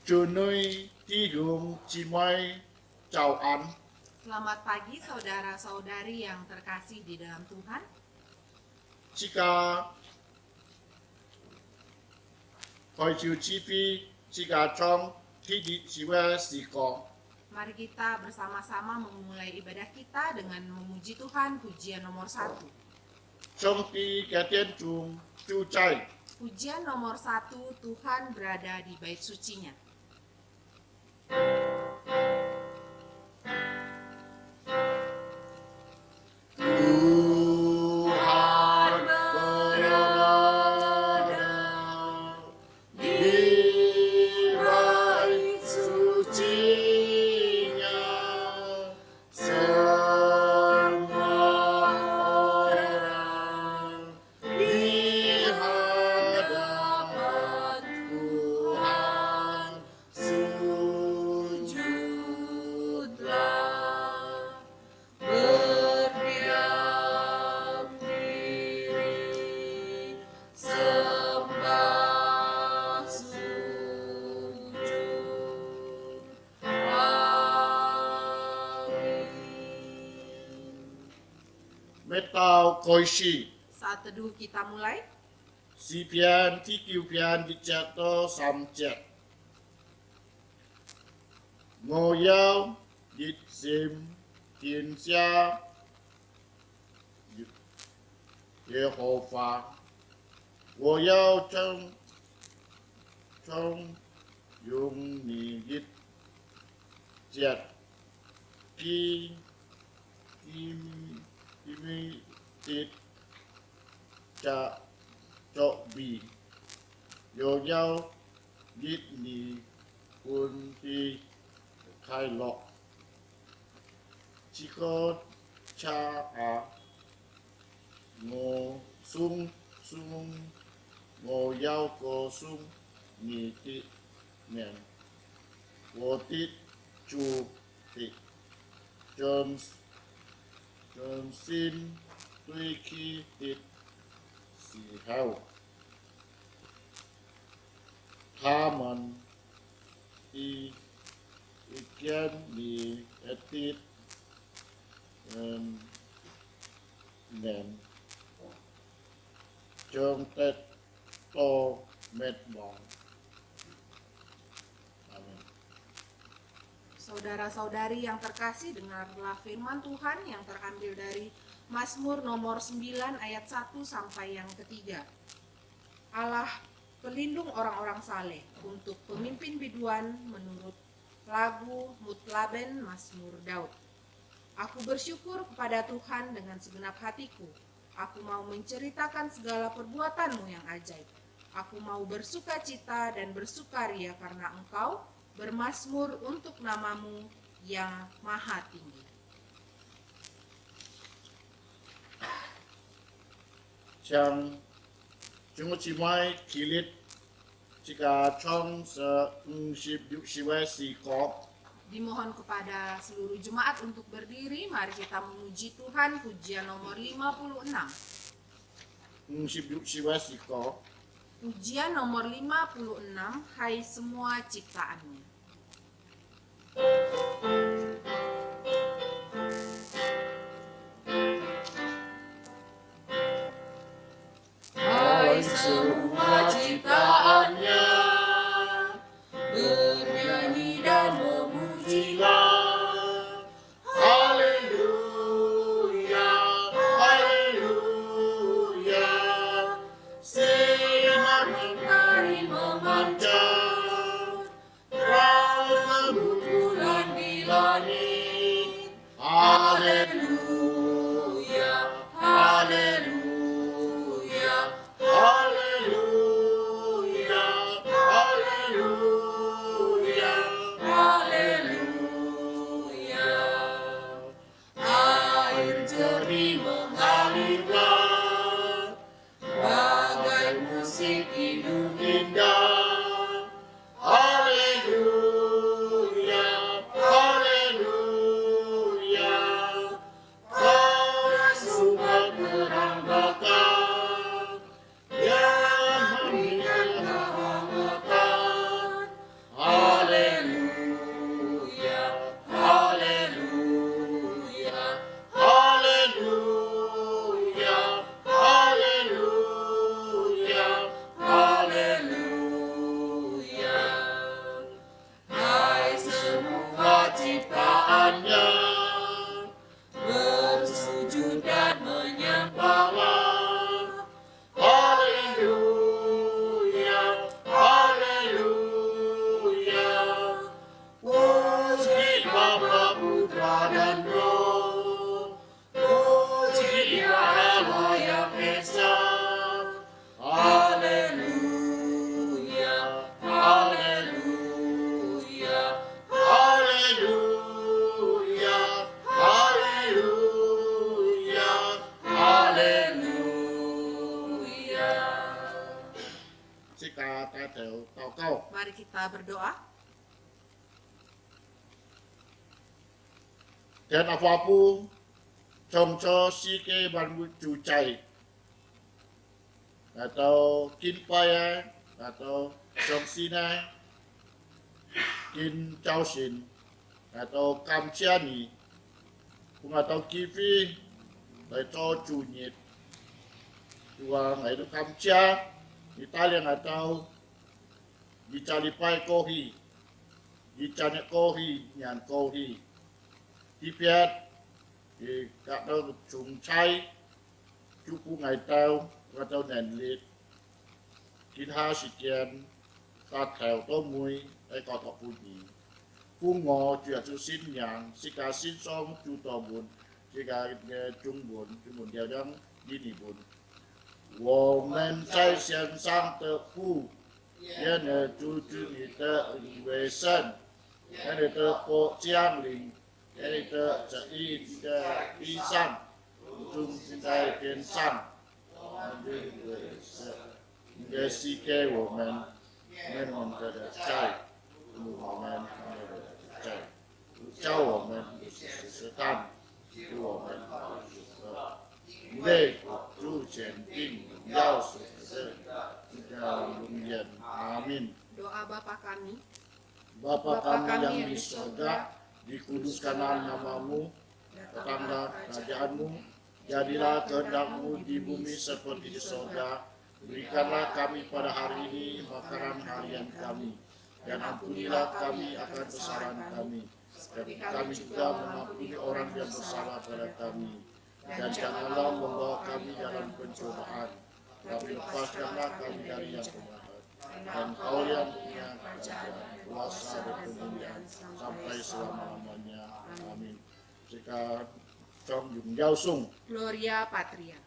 Junui Tihung Cimai An. Selamat pagi saudara-saudari yang terkasih di dalam Tuhan. Jika Koi Chiu Cipi, jika Chong Tidi Siwa Siko. Mari kita bersama-sama memulai ibadah kita dengan memuji Tuhan, pujian nomor 1. Chong Ti Katian Chung Chu Chai. Pujian nomor 1, Tuhan berada di bait sucinya. Metau Koishi. Saat teduh kita mulai. Si Pian Tikiu Pian Dicato Samjet. Ngoyau Dit Sim Tin Sia Yehova. Woyau Chong Yung Ni Dit Jet Ki Kimi Tit Cha Chok Bi Yo Yao Dit Ni Kun Ti Khai Lok Chiko Cha A Ngo Sung Ngo Yao Ko Sung Ni Ti Men Wo Tit Chu Ti Jom Sin Tui Ki Tit Si Hao Thaman Ikian Ni Etit Nen Jom Tet To Met Bong. Amin. Saudara-saudari yang terkasih, dengarlah firman Tuhan yang terambil dari Mazmur nomor 9 ayat 1 sampai yang ketiga. Allah pelindung orang-orang saleh, untuk pemimpin biduan menurut lagu Mutlaben Mazmur Daud. Aku bersyukur kepada Tuhan dengan segenap hatiku. Aku mau menceritakan segala perbuatanmu yang ajaib. Aku mau bersuka cita dan bersukaria karena Engkau bermazmur untuk namamu yang maha tinggi. Chang Chung Chimai Kilit Jika Chong Se Siwa Siko. Dimohon kepada seluruh jemaat untuk berdiri. Mari kita memuji Tuhan, pujian nomor 56. Siwa Siko. Pujian nomor 56, hai semua ciptaannya. Hai semua ciptaannya, bernyanyi dan memujilah. Haleluya, haleluya. Sinar mentari memancar, terang rembulan di langit. Haleluya, haleluya. Haleluya, haleluya, haleluya. Air jernih mengalirlah, bagai musik hidung indah. Haleluya, haleluya. Kau sumber terang bakar yang memberikan kehangatan. Sika Tadel Tokau. Mari kita berdoa. Dan apapun trong cho si ke ban mu chu chai atau kin paya atau trong si na kin chao sin atau cam chia ni cũng atau kiwi để cho chủ nhiệt và ngày đó cam chia Italia atau di cari pai kohi di cari kohi nyan kohi di piat thì các đâu trùng chay chú cú ngày tao và tao nền liệt kín ha sự kiện ta theo tô mùi ai có thọ phụ nhị cú ngò chuyện chú xin nhàng xí cả xin xong chú tò buồn xí cả chung buồn đeo đăng đi nỉ buồn 我们在线上的父，愿你主你的灵为圣，愿你的国降临，愿你的旨意在地上，如在天上。你的赐给我们的债，我们的债，叫我们试探，使我们不可。为主前定要死的永远amin. Doa Bapa kami. Bapa kami yang di surga, dikuduskanlah namamu, datanglah kerajaanmu, jadilah kehendakmu di bumi seperti di surga. Berikanlah kami pada hari ini makanan harian kami, dan ampunilah kami akan kesalahan kami, seperti kami juga mengampuni orang yang bersalah pada kami. Dan janganlah membawa kami dalam pencobaan, tapi lepaskanlah kami dari yang jahat. Dan Kau yang punya kerajaan, kuasa dan kemuliaan sampai selama-lamanya. Amin. Jika trong dùng giao sung. Gloria Patria.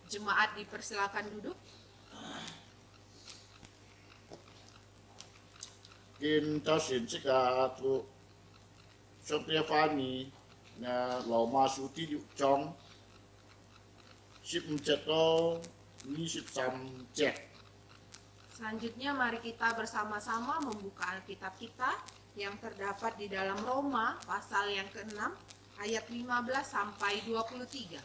Jemaat dipersilakan duduk. Kin cho xin chika tu Sopia Fani na lo masu ti yu chong sip mceto ni sip sam cek. Selanjutnya mari kita bersama-sama membuka Alkitab kita yang terdapat di dalam Roma pasal yang ke-6 ayat 15 sampai 23.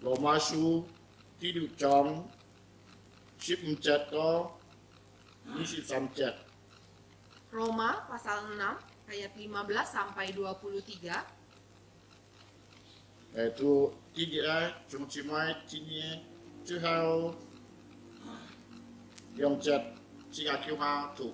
Lo masu ti yu chong sip mceto ni sip sam cek. Roma pasal 6 ayat 15 sampai 23. Itu tiga chung chimai tinie tuhau yang cek sika kiwa tu.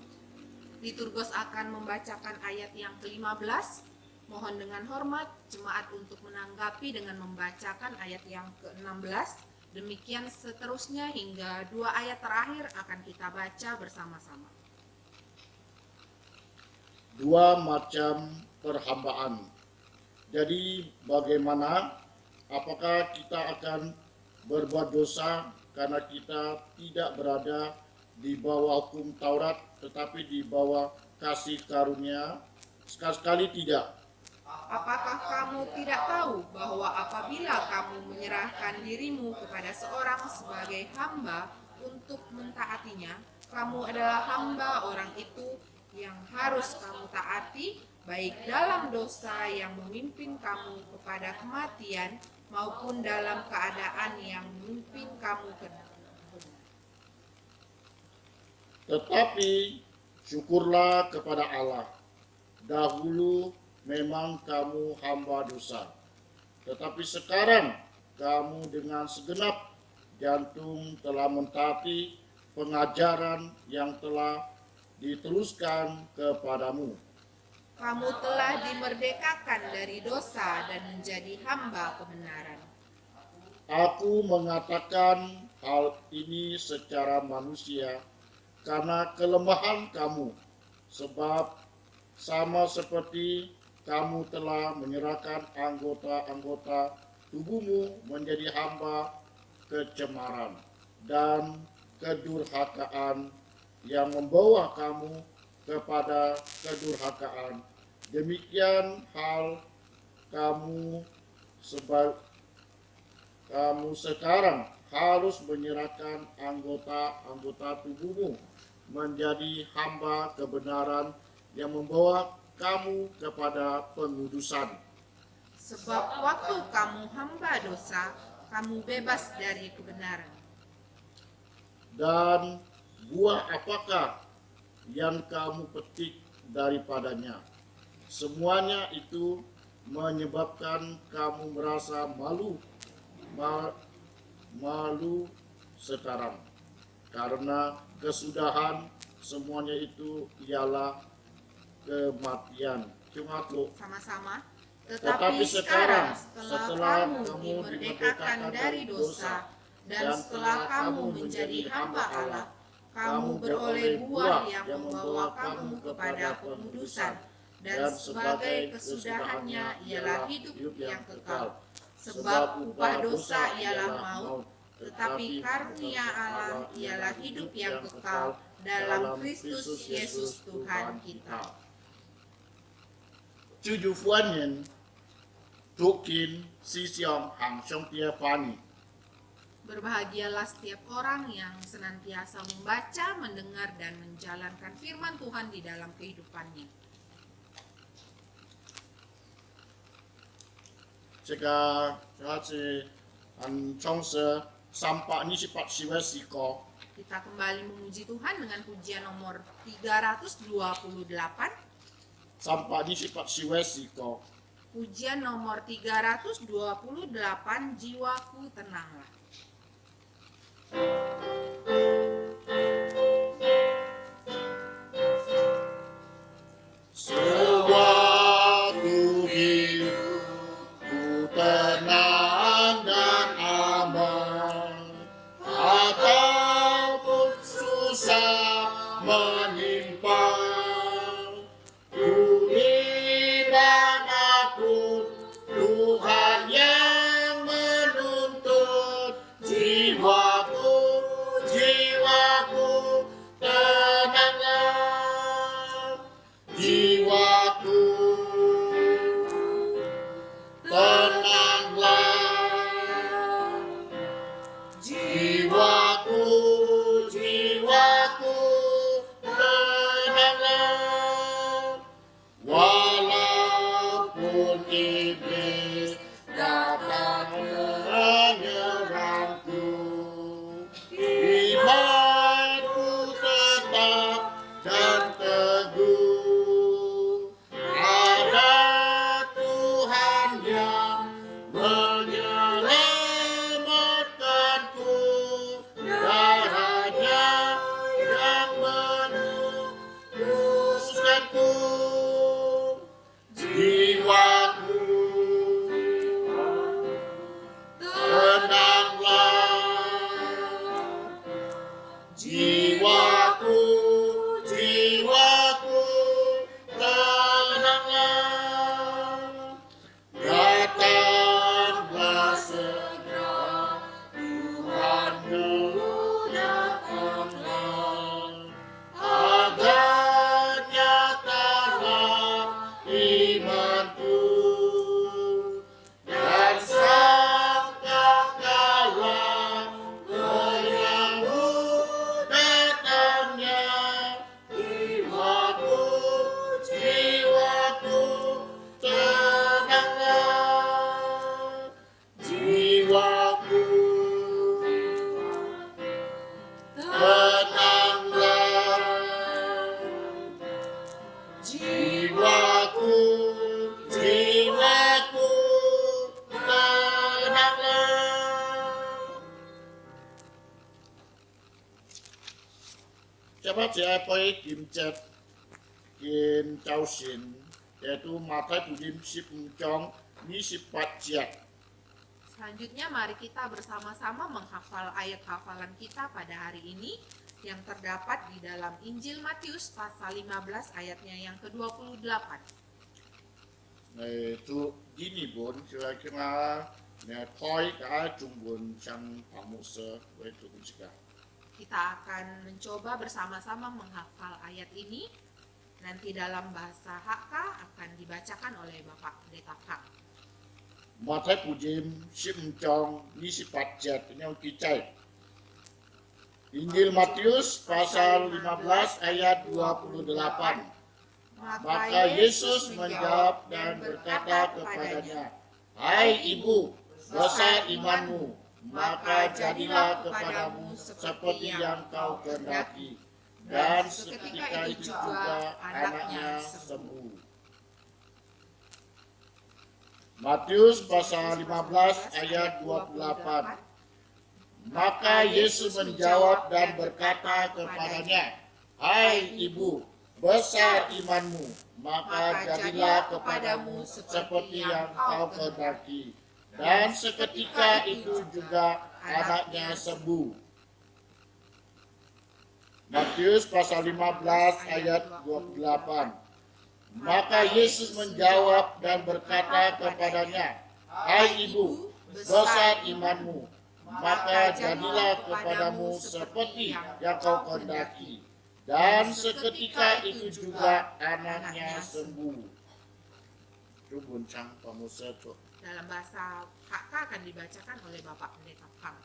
Liturgos akan membacakan ayat yang ke-15. Mohon dengan hormat jemaat untuk menanggapi dengan membacakan ayat yang ke-16. Demikian seterusnya hingga 2 ayat terakhir akan kita baca bersama-sama. 2 macam perhambaan. Jadi bagaimana? Apakah kita akan berbuat dosa karena kita tidak berada di bawah hukum Taurat tetapi di bawah kasih karunia? Sekali-sekali tidak. Apakah kamu tidak tahu bahwa apabila kamu menyerahkan dirimu kepada seorang sebagai hamba untuk mentaatinya, kamu adalah hamba orang itu yang harus kamu taati, baik dalam dosa yang memimpin kamu kepada kematian maupun dalam keadaan yang memimpin kamu ke benar. Tetapi syukurlah kepada Allah. Dahulu memang kamu hamba dosa, tetapi sekarang kamu dengan segenap jantung telah mentaati pengajaran yang telah diteruskan kepadamu. Kamu telah dimerdekakan dari dosa dan menjadi hamba kebenaran. Aku mengatakan hal ini secara manusia karena kelemahan kamu, sebab sama seperti kamu telah menyerahkan anggota-anggota tubuhmu menjadi hamba kecemaran dan kedurhakaan yang membawa kamu kepada kedurhakaan. Demikian hal kamu sekarang harus menyerahkan anggota-anggota tubuhmu menjadi hamba kebenaran yang membawa kamu kepada pengudusan. Sebab waktu kamu hamba dosa, kamu bebas dari kebenaran. Dan buah apakah yang kamu petik daripadanya? Semuanya itu menyebabkan kamu merasa malu sekarang. Karena kesudahan semuanya itu ialah kematian. Cuma Sama-sama. Tetapi sekarang, setelah kamu dimerdekakan dari dosa, dan setelah kamu menjadi hamba Allah, kamu beroleh buah yang membawa kamu kepada pengudusan, dan sebagai kesudahannya ialah hidup yang kekal. Sebab upah dosa ialah maut, tetapi karunia Allah ialah hidup yang kekal dalam Kristus Yesus Tuhan kita. 就就欢迎读经思想行上的翻译。 Berbahagialah setiap orang yang senantiasa membaca, mendengar, dan menjalankan firman Tuhan di dalam kehidupannya. 这个是创世328 11 Kita kembali memuji Tuhan dengan pujian nomor 328. 328 11 Pujian nomor 328, Jiwaku Tenanglah. Sewaktu hidupku tenang dan aman, ataupun susah menimpa, ku dimanapun Tuhan yang menuntut jiwaku, jiwaku tenanglah, jiwaku tenanglah, jiwaku, jiwaku tenanglah, walaupun iblis datang menyerangku, imanku tetap dan teguh. Ada Tuhan yang menyelamatkanku, Siapa siapa kim jet kim cao shin yaitu Mata Pudim Sip Mcong Ni Sipat Jiat. Selanjutnya mari kita bersama-sama menghafal ayat hafalan kita pada hari ini yang terdapat di dalam Injil Matius pasal 15 ayatnya yang ke-28. Itu gini pun kira-kira Thoi ka Jungbun Chang Pamuse itu pun juga. Kita akan mencoba bersama-sama menghafal ayat ini. Nanti dalam bahasa Hakka akan dibacakan oleh Bapak Pendeta Kang. Mata Pudim Sip Mcong Ni Sipat Jiat ini yang kicai. Injil Matius pasal 15 ayat 28. Maka Yesus menjawab dan berkata kepadanya, "Hai ibu, besar imanmu, maka jadilah kepadamu seperti yang kau kehendaki." Dan seketika itu juga anaknya sembuh. Matius pasal 15 ayat 28. Maka Yesus menjawab dan berkata kepadanya, "Hai ibu, besar imanmu, maka jadilah kepadamu seperti yang kau kehendaki." Dan seketika itu juga anaknya sembuh. Matius pasal 15 ayat 28. Maka Yesus menjawab dan berkata kepadanya, "Hai ibu, besar imanmu, maka jadilah kepadamu seperti yang kau kehendaki." Dan seketika itu juga anaknya sembuh. Itu buncang pamuseto. Dalam bahasa Hakka akan dibacakan oleh Bapak Pendeta Kang.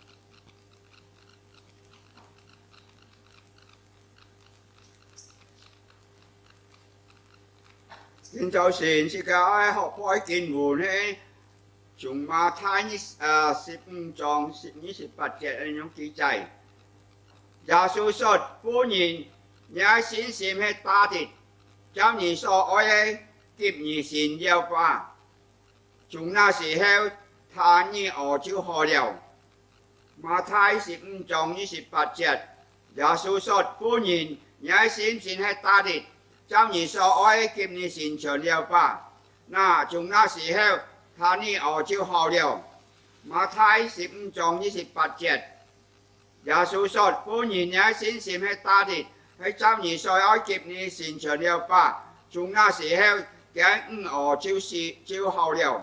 Kiến châu xin sĩ ca ai học hỏi kinh nguồn hệ chúng ma thái ní xịp tròn xịp ní xịp bạch chết anh nhóm ký chạy. Giả sư sốt phu nhìn nhá xin xìm hết ta thịt cháu nhìn so oi ấy kịp nhìn xin yêu ba. Chúng na sĩ heo thà ní ở chữ hồ liều. Ma thái xịp tròn ní xịp bạch chết. Giả sư sốt phu nhìn nhá xin hết ta thịt cháu nhìn so oi kịp nhìn xin chờ liều ba. Na chúng na sĩ heo thà ní ở chữ hồ liều. Ma thái xịp tròn ní xịp bạch chết. Giả sư sốt phu nhìn nhá xin hết ta thịtให้เจ้าหนีซอยอ้อยเก็บนี่สินเฉลียวป้าจุงหน้าเสียให้แกอ๋อจิ้วเฮาเลียว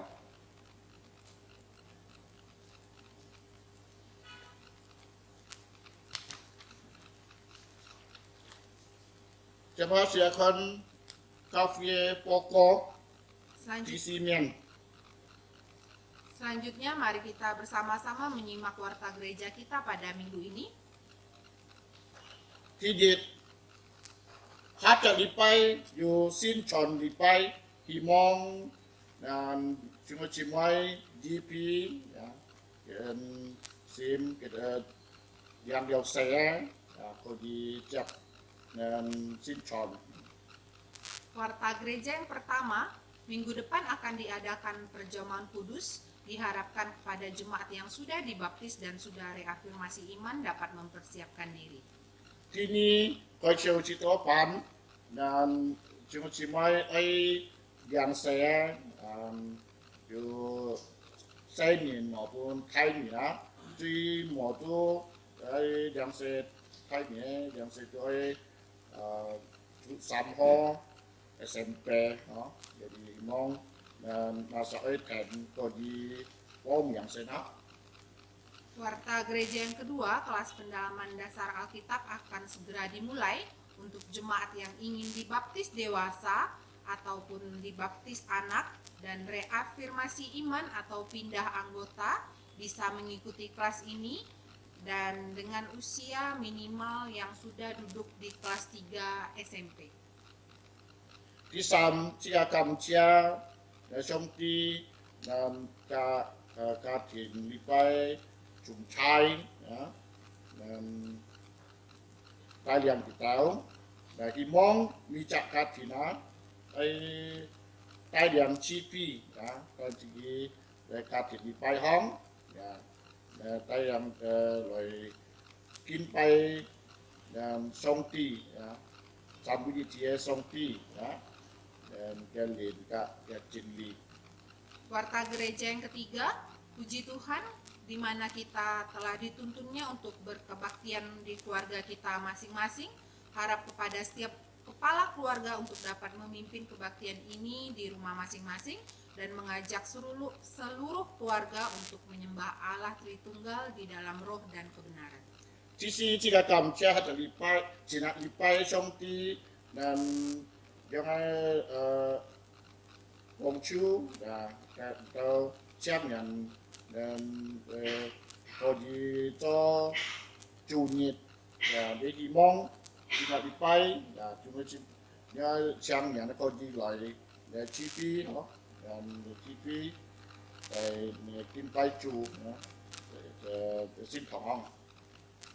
Siapa siakan kafe pokok di Simian. Selanjutnya mari kita bersama-sama menyimak warta gereja kita pada minggu ini. Tidit Haja lipai yu sin chon lipai himong dan cimai GP ya dan sim kita yang dia saya aku dicap dan sin chon. Warta gereja yang pertama, minggu depan akan diadakan perjamuan kudus. Diharapkan kepada jemaat yang sudah dibaptis dan sudah reafirmasi iman dapat mempersiapkan diri. Kini kacau cito pan dan cimai yang saya yu saya ni maupun Thai ni lah di modu yang saya Thai ni yang saya tu samho SMP jadi mong dan masa kan to di pom yang saya nak. Warta gereja yang kedua, kelas pendalaman dasar Alkitab akan segera dimulai untuk jemaat yang ingin dibaptis dewasa ataupun dibaptis anak dan reafirmasi iman atau pindah anggota bisa mengikuti kelas ini dan dengan usia minimal yang sudah duduk di kelas 3 SMP. Di sam cia kam cia som ti dan ka tin lipai Trung Chai ya, dan kalian tahu dari mong micak katina kalian cipi ya kalau tinggi katin di pai hong ya kalian loy kin pai dan songti ya sambut dia songti ya dan kelin kak ya cinli. Warta gereja yang ketiga, puji Tuhan, di mana kita telah dituntunnya untuk berkebaktian di keluarga kita masing-masing. Harap kepada setiap kepala keluarga untuk dapat memimpin kebaktian ini di rumah masing-masing dan mengajak seluruh keluarga untuk menyembah Allah Tritunggal di dalam roh dan kebenaran. 这是这个感谢下个礼拜，前个礼拜上帝dan yang Wong Chu atau Chiang Yan dan có gì cho chủ nhật và để hy vọng khi mà đi bay là chúng tôi nhớ Chiang Yan có gì lại để chi phí nó dan chi phí để kim bay chủ xin thong.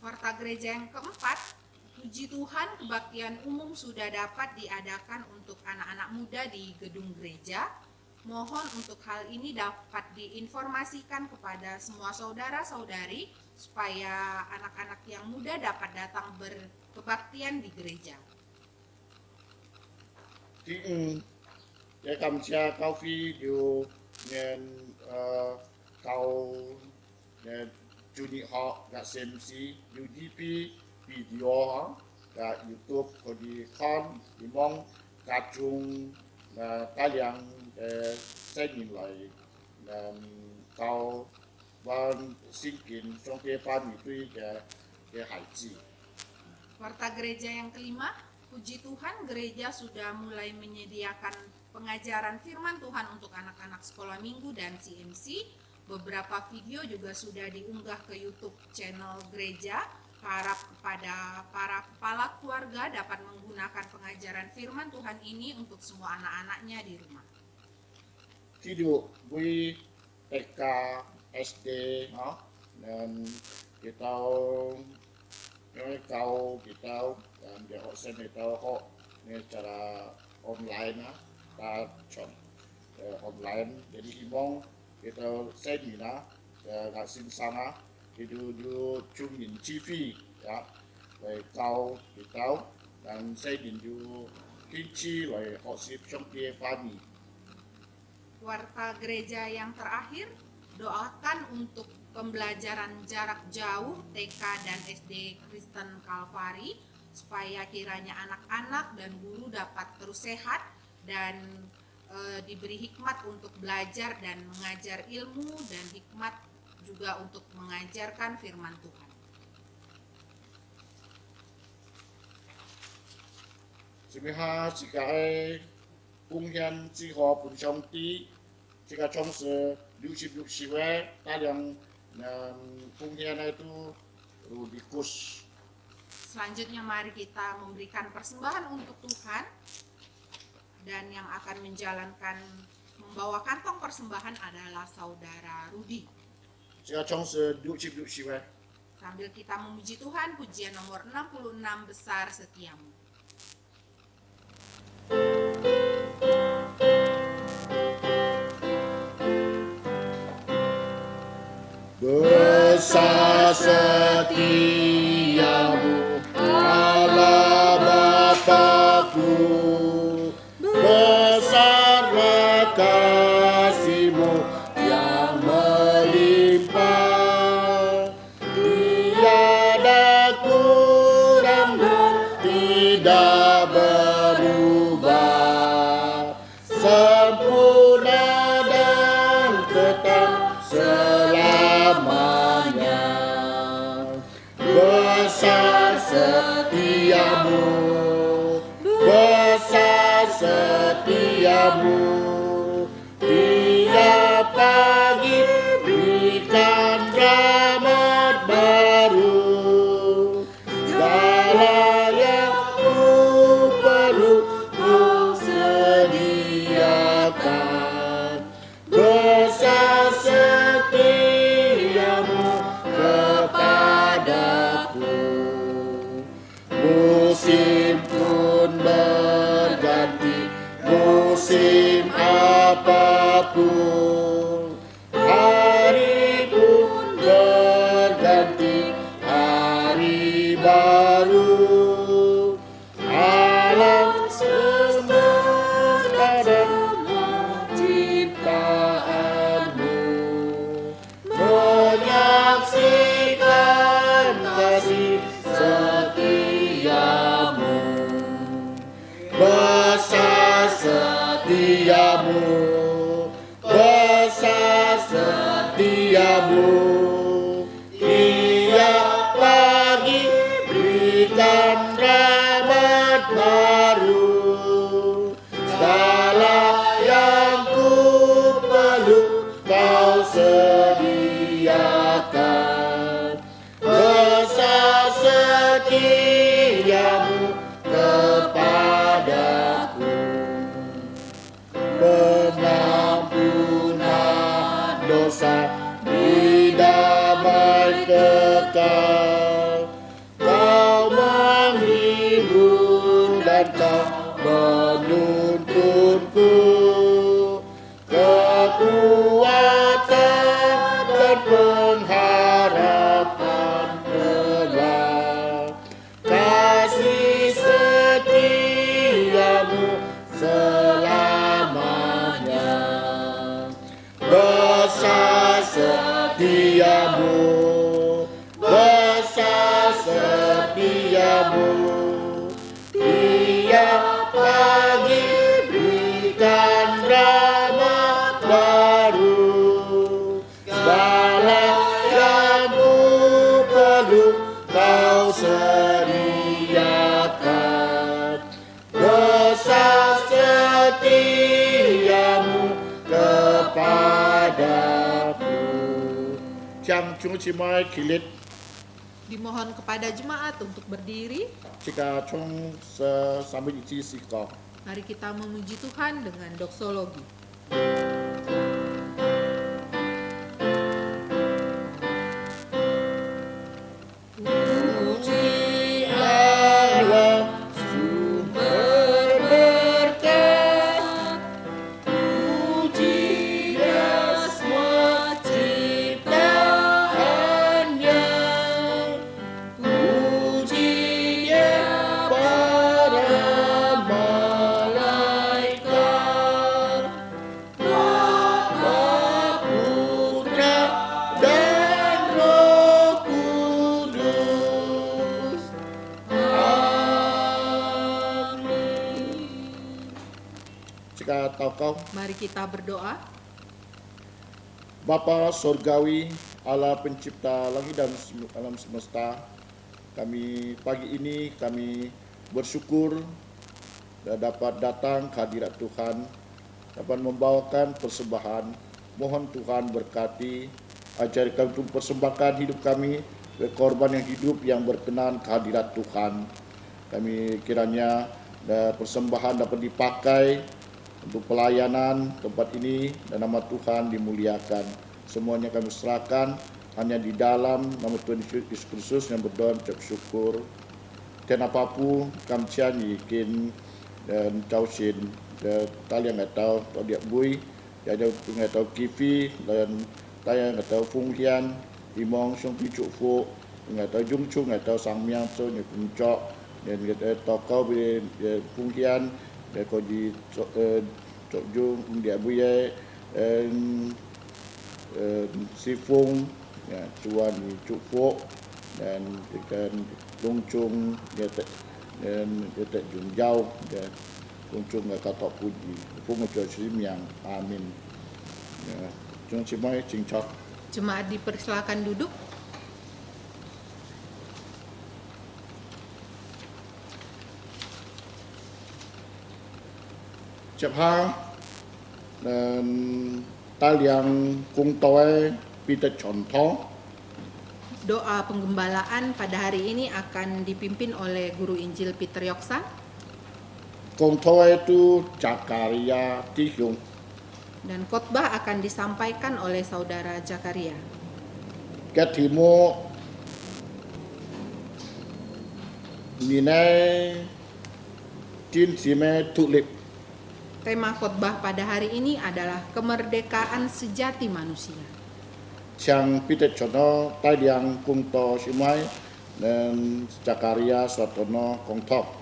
Warta gereja yang keempat, puji Tuhan, kebaktian umum sudah dapat diadakan untuk anak-anak muda di gedung gereja. Mohon untuk hal ini dapat diinformasikan kepada semua saudara-saudari supaya anak-anak yang muda dapat datang berkebaktian di gereja. Để cảm謝教會要念教chủ nhật họ đã xem si UDP video đã YouTube có đi con đi mong cả chung là tài liệu sẽ nhìn lại là cao và xin kính trong cái ban mỹ tuy cái hải chi. Warta gereja yang kelima, puji Tuhan, gereja sudah mulai menyediakan pengajaran firman Tuhan untuk anak-anak sekolah minggu dan CMC. Beberapa video juga sudah diunggah ke YouTube channel gereja. Harap kepada para kepala keluarga dapat menggunakan pengajaran firman Tuhan ini untuk semua anak-anaknya di rumah. Video với TK, SD dan kita dan dia hosen kita ini cara online ta chọn online jadi imong kita seminar đã xin sang thì du chung nhìn chi phí ya về cao kita dan saya du kinci về họ ship trong kia fami. Warta gereja yang terakhir, doakan untuk pembelajaran jarak jauh TK dan SD Kristen Kalvari supaya kiranya anak-anak dan guru dapat terus sehat dan diberi hikmat untuk belajar dan mengajar ilmu dan hikmat juga untuk mengajarkan firman Tuhan. Simiha jika cung hiến chi họ bùn trong tí jika trong sự lưu siwe taliang cung hiến itu rudikus. Selanjutnya mari kita memberikan persembahan untuk Tuhan. Dan yang akan membawa kantong persembahan adalah saudara Rudi. Sambil kita memuji Tuhan, pujian nomor 66, besar setiamu. Besar setiamu Allah Bapa-Ku, besar kasih-Mu yang melimpah, tiada kurang dan tidak berubah, sempurna dan tetap selamanya. Besar setiamu, besar setiamu, tiap pagi berikan rahmat baru, segala yang ku perlu ku sediakan. Besar setiamu kepadaku, musim pun berganti, musim apapun, hari pun berganti, hari baru. baru. Alam semesta dan semua ciptaanmu menyaksikan kasih setiamu. Besar setiamu, besar setiamu. Tiap pagi berikan rahmat baru. Segala yang ku perlu kau sediakan. Besar setiamu kepadaku. Pengampunan dosa di damai kekal. Kau menghibur dan kau menuntunku. Kekuatan dan pengharapan telah. Kasih setiamu selamanya. Besar setiamu, besar setiamu. Tiap pagi berikan rahmat baru. Segala yang ku perlu kau sediakan. Besar setiamu kepadaku. Chang chung chimai kilit Dimohon kepada jemaat untuk berdiri. jika chung sambil isi sikap. Mari kita memuji Tuhan dengan doksologi. Puji Allah sumber berkat. Puji Dia semua ciptaannya. Puji Dia para malaikat. Bapa, Putra, dan Roh Kudus. Amin. Jika tokoh Mari kita berdoa. Bapa Surgawi, Allah pencipta langit dan alam semesta, kami pagi ini kami bersyukur dapat datang ke hadirat Tuhan, dapat membawakan persembahan. Mohon Tuhan berkati, ajari kami untuk persembahkan hidup kami, korban yang hidup yang berkenan ke hadirat Tuhan. Kami kiranya persembahan dapat dipakai untuk pelayanan tempat ini dan nama Tuhan dimuliakan. Semuanya kami serahkan hanya di dalam nama Tuhan Yesus Kristus yang berdoa ucap syukur. Dan apapun kami cianyi kin dan tausin dan talian atau dia bui, jadi atau kifi dan tayang atau funghian imong sung picu fu atau jung chung atau sang miang so ni puncak dan kita tokau bi funghian dan kau di cok jung dia buye sifung ya cuan di cukfo dan ikan lungcung dia dan dia jung jauh dan lungcung kata puji fung cok sim yang amin ya jung cimai cingcak. Jemaat dipersilakan duduk. Chập hang dan tal yang kung toe Peter contoh. Doa penggembalaan pada hari ini akan dipimpin oleh Guru Injil Peter Yoksan. Kung toe itu Jakaria Tihyung. Dan khotbah akan disampaikan oleh Saudara Jakaria. Ketimo Nine Tin Sime Tulip. Tema khotbah pada hari ini adalah kemerdekaan sejati manusia. Chang Peter Chono Tai yang kung to simai dan Zakaria Swatono Kongtok.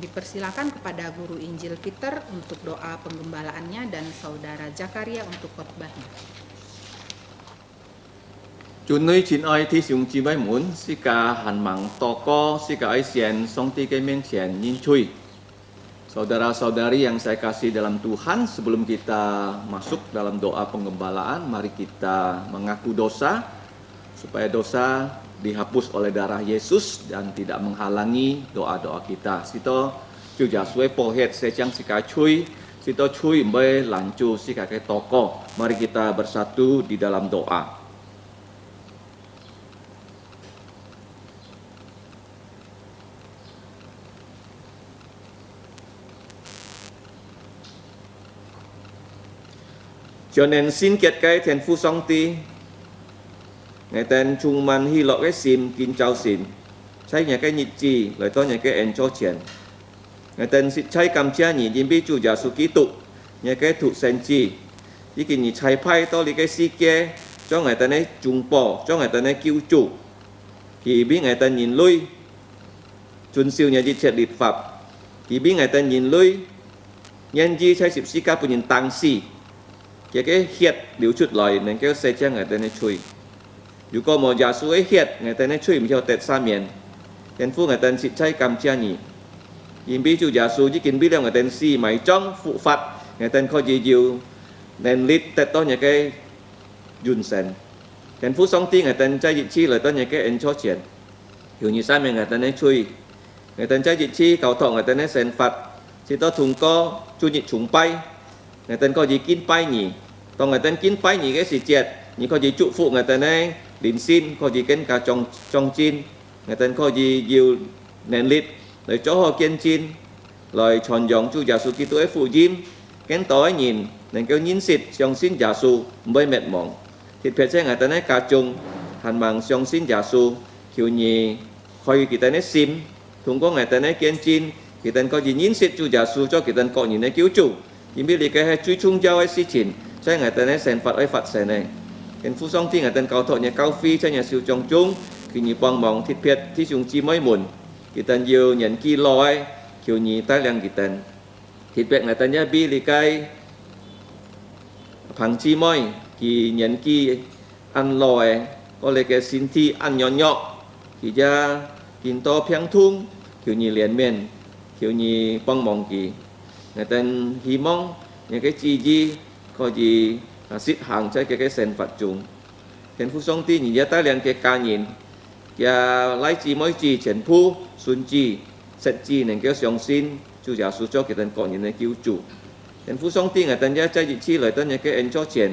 Dipersilakan kepada guru Injil Peter untuk doa penggembalaannya dan saudara Zakaria untuk khotbahnya. 主内亲爱弟兄姊妹们，是家喊忙祷告，是家爱先上帝ke面前認罪。Saudara-saudari yang saya kasih dalam Tuhan, sebelum kita masuk dalam doa penggembalaan, mari kita mengaku dosa, supaya dosa dihapus oleh darah Yesus dan tidak menghalangi doa-doa kita. Sito juga suwe pohet secang sika cui, sito cui mbe lancu sika ke toko. Mari kita bersatu di dalam doa. Cho nên xin kiệt cái thiền phu song ti ngày tên trung man hi lọ cái sim kinh trao xinใช้nhà cái nhị chi lại to nhà cái en cho tiền ngày tên xin ใช้ cầm chia nhịยินbi chủ giả su ký tụ nhà cái thụ sen chi ý kinh nhị ใช้ phai to li cái si kia cho ngày tên ấy trung bỏ cho ngày tên ấy cứu chủ thì biết ngày tên nhìn lui chuẩn siêu nhà di triệt liệt pháp thì biết ngày tên nhìn lui nhân di ใช้ 10 si ka pu nhìn tăng si cái hiệt điều chút lời nên cái xe trang ngày tên này chui dù có một giả số ấy hiệt ngày tên này chui mình theo tết xa miền tên phu ngày tên xịt chay cầm chia nhỉ nhìn bí chủ giả số chỉ kiến biết là ngày tên si máy trong phụ phạt ngày tên có gì nhiều nên lít tết to nhà cái dùn sen tên phu song ti ngày tên chay dị chi lời to nhà cái en cho tiền hiểu như sao mình ngày tên này chui ngày tên chay dị chi cầu thọ ngày tên này sen phạt chỉ to thùng co chu nhị trùng bay ngày tên có gì kín bay nhỉ còn ngày tên kín bay nhỉ cái gì chết nhỉ có gì trụ phụ ngày tên này đỉnh xin có gì cái cả trong chin ngày tên có gì nhiều nền lít rồi chỗ họ kiên chin rồi tròn giống chu giả su kí tuổi phụ diêm cái tối nhìn nên kêu nhìn xịt trong xin giả su mới mệt mỏi thịt phết sẽ ngày tên này cả chung hành bằng trong xin giả su kiểu nhỉ khơi kí tên này sim thùng có ngày tên này kiên chin kí tên có gì nhìn xịt chu giả su cho kí tên có nhìn này cứu chủ nhưng biết cái hay truy chung giao ấy xí chỉnh cho ngày tên ấy sen phạt ấy phạt sen này hiện phu song ti ngày tên cao thọ nhà cao phi cho nhà siêu trong chung khi nhị bong mỏng thịt phiệt thì chúng chi mới muộn kỳ tên nhiều nhận ki loi kiểu nhị tai liang kỳ tên thịt phiệt ngày tên nhà bi li cái phẳng chi mới kỳ nhận ki ăn loi có lẽ cái xin thi ăn nhỏ nhỏ kỳ ra kín to phiang thung kiểu nhị liền miền kiểu nhị bong mỏng kỳ ngày tên hy mong những cái chi gì có gì xích hàng cho cái sen phật chúng hiện phu song ti nhìn ra ta liền cái ca nhìn và lấy chi mới chi triển phu xuân chi set chi nên cái song xin chú giả số cho cái tên còn những cái cứu chủ hiện phu song ti ngày tên ra chơi chi lời tên những cái en cho triển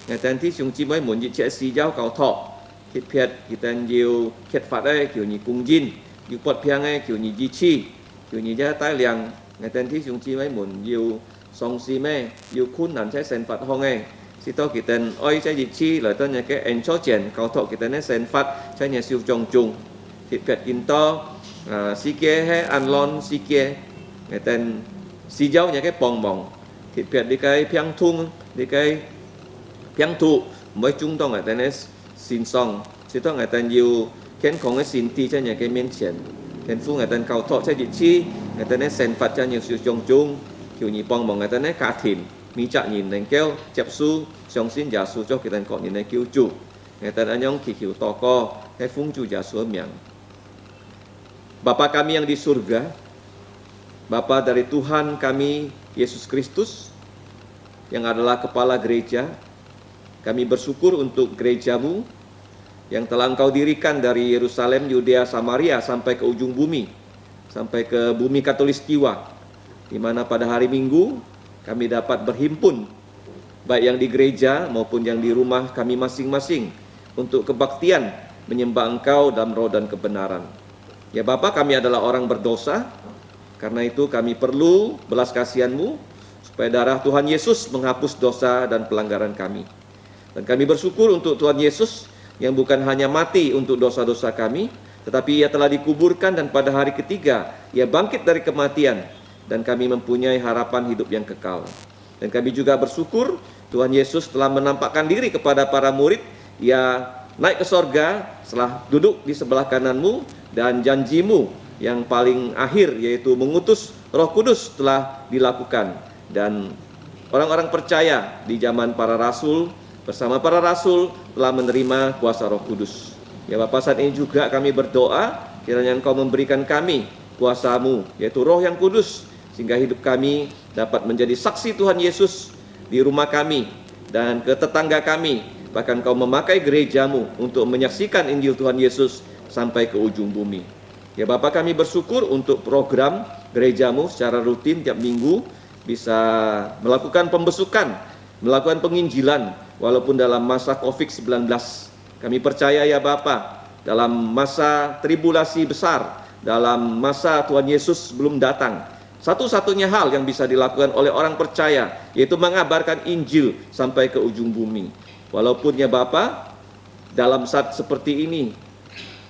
ngày tên thi chúng chi mới muốn gì sẽ xì giáo cầu thọ thịt phiệt cái tên nhiều thiệt phạt đây kiểu như cung jin như bột piang ấy kiểu như di chi kiểu như ra ta liền ngày tên thi chúng chi mấy muốn nhiều song si mê nhiều khuôn nằm trái sen phật hong ấy si to kỳ tên oi trái dịch chi lời tên nhà cái en cho chèn cao thọ kỳ tên này sen phật trái nhà siêu trồng trùng thịt vẹt kinh to si kia hay ăn lon si kia ngày tên si dâu nhà cái bong bong thịt vẹt đi cái phiang thung đi cái phiang thụ mới chúng to ngày tên này xin song si to ngày tên nhiều kén không cái xin ti trái nhà cái miên chèn hiện phu ngày tên cao thọ trái dịch chi ngày tên này sen phật cho nhiều siêu trồng trùng kiểu nhị bong bong ngày tên này cả thìn mi chạ nhìn đánh kêu chập su xong xin giả su cho kita kok nhìn cứu chủ ngày tên anh nhong kikil toko hay phung chủ giả su miang Bapa kami yang di surga Bapa dari Tuhan kami Yesus Kristus yang adalah kepala gereja kami bersyukur untuk gerejamu yang telah engkau dirikan dari Yerusalem, Yudea, Samaria sampai ke ujung bumi sampai ke bumi Katulistiwa di mana pada hari Minggu kami dapat berhimpun baik yang di gereja maupun yang di rumah kami masing-masing untuk kebaktian menyembah Engkau dalam roh dan kebenaran. Ya Bapa, kami adalah orang berdosa, karena itu kami perlu belas kasihan-Mu supaya darah Tuhan Yesus menghapus dosa dan pelanggaran kami. Dan kami bersyukur untuk Tuhan Yesus yang bukan hanya mati untuk dosa-dosa kami, tetapi Ia telah dikuburkan dan pada hari ketiga Ia bangkit dari kematian dan kami mempunyai harapan hidup yang kekal. Dan kami juga bersyukur Tuhan Yesus telah menampakkan diri kepada para murid. Ia naik ke sorga, setelah duduk di sebelah kananmu, dan janjimu yang paling akhir yaitu mengutus Roh Kudus telah dilakukan. Dan orang-orang percaya di zaman para rasul bersama para rasul telah menerima kuasa Roh Kudus. Ya Bapa, saat ini juga kami berdoa kiranya Engkau memberikan kami kuasa-Mu, yaitu Roh yang kudus, sehingga hidup kami dapat menjadi saksi Tuhan Yesus di rumah kami dan ke tetangga kami. Bahkan Engkau memakai gereja-Mu untuk menyaksikan Injil Tuhan Yesus sampai ke ujung bumi. Ya Bapa, kami bersyukur untuk program gereja-Mu secara rutin tiap minggu bisa melakukan pembesukan, melakukan penginjilan walaupun dalam masa COVID-19. Kami percaya ya Bapa, dalam masa tribulasi besar, dalam masa Tuhan Yesus belum datang, satu-satunya hal yang bisa dilakukan oleh orang percaya yaitu mengabarkan Injil sampai ke ujung bumi. Walaupun ya Bapa, dalam saat seperti ini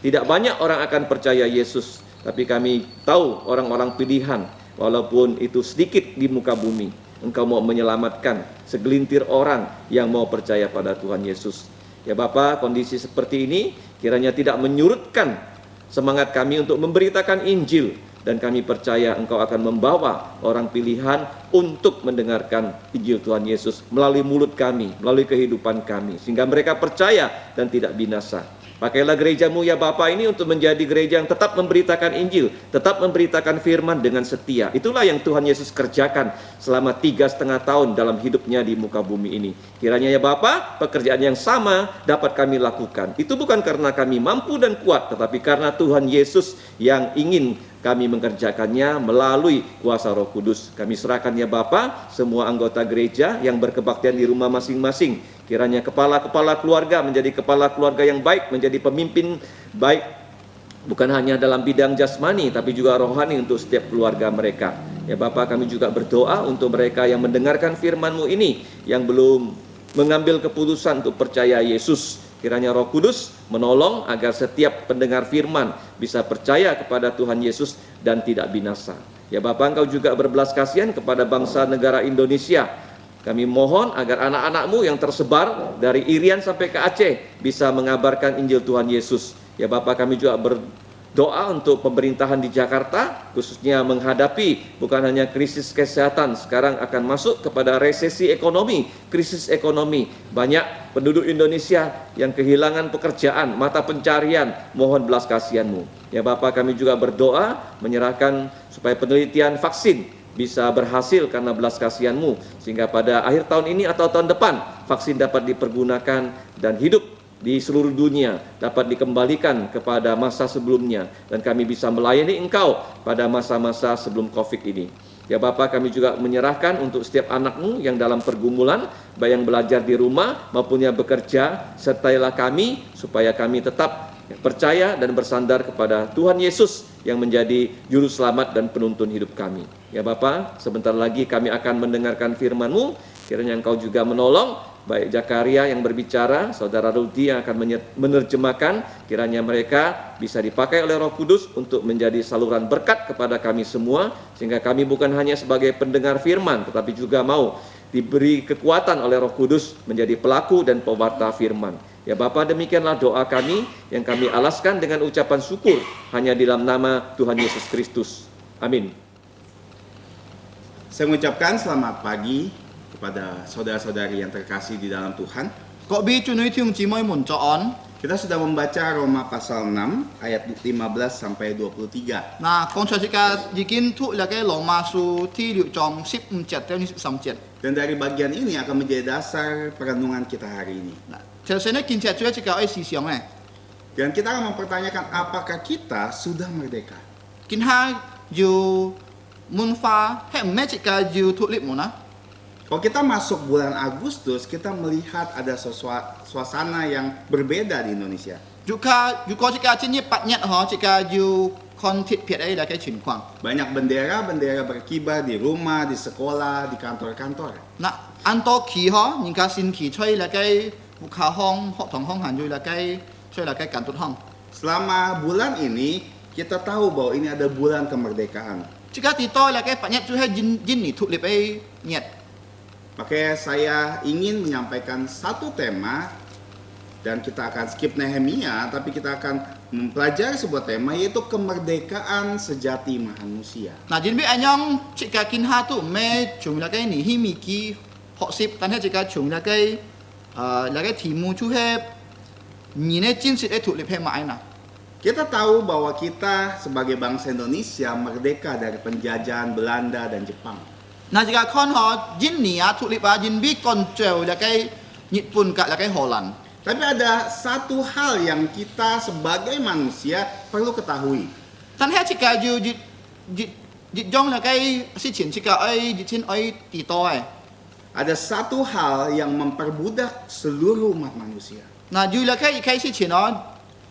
tidak banyak orang akan percaya Yesus, tapi kami tahu orang-orang pilihan, walaupun itu sedikit di muka bumi, Engkau mau menyelamatkan segelintir orang yang mau percaya pada Tuhan Yesus. Ya Bapa, kondisi seperti ini kiranya tidak menyurutkan semangat kami untuk memberitakan Injil, dan kami percaya Engkau akan membawa orang pilihan untuk mendengarkan Injil Tuhan Yesus melalui mulut kami, melalui kehidupan kami, sehingga mereka percaya dan tidak binasa. Pakailah gereja-Mu ya Bapa ini untuk menjadi gereja yang tetap memberitakan Injil, tetap memberitakan firman dengan setia. Itulah yang Tuhan Yesus kerjakan selama 3,5 tahun dalam hidupnya di muka bumi ini. Kiranya ya Bapa, pekerjaan yang sama dapat kami lakukan. Itu bukan karena kami mampu dan kuat, tetapi karena Tuhan Yesus yang ingin kami mengerjakannya melalui kuasa Roh Kudus. Kami serahkan ya Bapa semua anggota gereja yang berkebaktian di rumah masing-masing. Kiranya kepala-kepala keluarga menjadi kepala keluarga yang baik, menjadi pemimpin baik, bukan hanya dalam bidang jasmani tapi juga rohani untuk setiap keluarga mereka. Ya Bapa, kami juga berdoa untuk mereka yang mendengarkan firman-Mu ini, yang belum mengambil keputusan untuk percaya Yesus. Kiranya Roh Kudus menolong agar setiap pendengar firman bisa percaya kepada Tuhan Yesus dan tidak binasa. Ya Bapa, Engkau juga berbelas kasihan kepada bangsa negara Indonesia. Kami mohon agar anak-anak-Mu yang tersebar dari Irian sampai ke Aceh bisa mengabarkan Injil Tuhan Yesus. Ya Bapa, kami juga berdoa untuk pemerintahan di Jakarta, khususnya menghadapi bukan hanya krisis kesehatan, sekarang akan masuk kepada resesi ekonomi, krisis ekonomi. Banyak penduduk Indonesia yang kehilangan pekerjaan, mata pencarian, mohon belas kasihan-Mu. Ya Bapa, kami juga berdoa menyerahkan supaya penelitian vaksin bisa berhasil karena belas kasihan-Mu, sehingga pada akhir tahun ini atau tahun depan vaksin dapat dipergunakan dan hidup di seluruh dunia dapat dikembalikan kepada masa sebelumnya, dan kami bisa melayani Engkau pada masa-masa sebelum COVID ini. Ya Bapa, kami juga menyerahkan untuk setiap anak-Mu yang dalam pergumulan, baik yang belajar di rumah maupun yang bekerja, sertailah kami supaya kami tetap percaya dan bersandar kepada Tuhan Yesus yang menjadi juru selamat dan penuntun hidup kami. Ya Bapa, sebentar lagi kami akan mendengarkan firman-Mu. Kiranya Engkau juga menolong, baik Zakaria yang berbicara, Saudara Rudi yang akan menerjemahkan. Kiranya mereka bisa dipakai oleh Roh Kudus untuk menjadi saluran berkat kepada kami semua, sehingga kami bukan hanya sebagai pendengar firman, tetapi juga mau diberi kekuatan oleh Roh Kudus menjadi pelaku dan pewarta firman. Ya Bapa, demikianlah doa kami yang kami alaskan dengan ucapan syukur hanya di dalam nama Tuhan Yesus Kristus. Amin. Saya mengucapkan selamat pagi kepada saudara-saudari yang terkasih di dalam Tuhan. 各位尊女弟兄姊妹們早安。 Kita sudah membaca Roma pasal 6 ayat 15 sampai 23. 嗱，剛才已經讀了嘅羅馬書第6章15節到23節。 Dan dari bagian ini akan menjadi dasar perenungan kita hari ini. 嗱，頭先咧見隻主一隻嘅思想咧， Dan kita akan mempertanyakan apakah kita sudah merdeka. 見下要文化係唔咩隻嘅要脱離門啊？ Kalau kita masuk bulan Agustus, kita melihat ada suasana yang berbeda di Indonesia. 如果隻嘅今日8日嗬，隻嘅要看鐵撇喺嘅情況。 Banyak bendera-bendera berkibar di rumah, di sekolah, di kantor-kantor. 嗱，按多期嗬，人家先期吹嚟嘅戶口行、學堂行行住嚟嘅，吹嚟嘅kantor行。 Selama bulan ini, kita tahu bahwa ini ada bulan kemerdekaan. 隻嘅地多嚟嘅8日就係印尼脱離嘅日。 Makanya saya ingin menyampaikan satu tema Dan kita akan skip Nehemia, tapi kita akan mempelajari sebuah tema, yaitu kemerdekaan sejati manusia. Nah, jadi anyong jika kinha tu me chung lagai ni himiki hok tan jika chung lagai lagai timu chu he ni ne jin sit tu lip he mai na. Kita tahu bahwa kita sebagai bangsa Indonesia merdeka dari penjajahan Belanda dan Jepang. Nah, jika kon ho jin ni tu lip jin bi kon jeu lagai Jepun kat lagai Holland. Tapi ada satu hal yang kita sebagai manusia perlu ketahui. Tan he jika ju jit jong lagai si chin jika ai jit chin ai ti to ai. Ada satu hal yang memperbudak seluruh umat manusia. Nah, ju lagai kai si chin on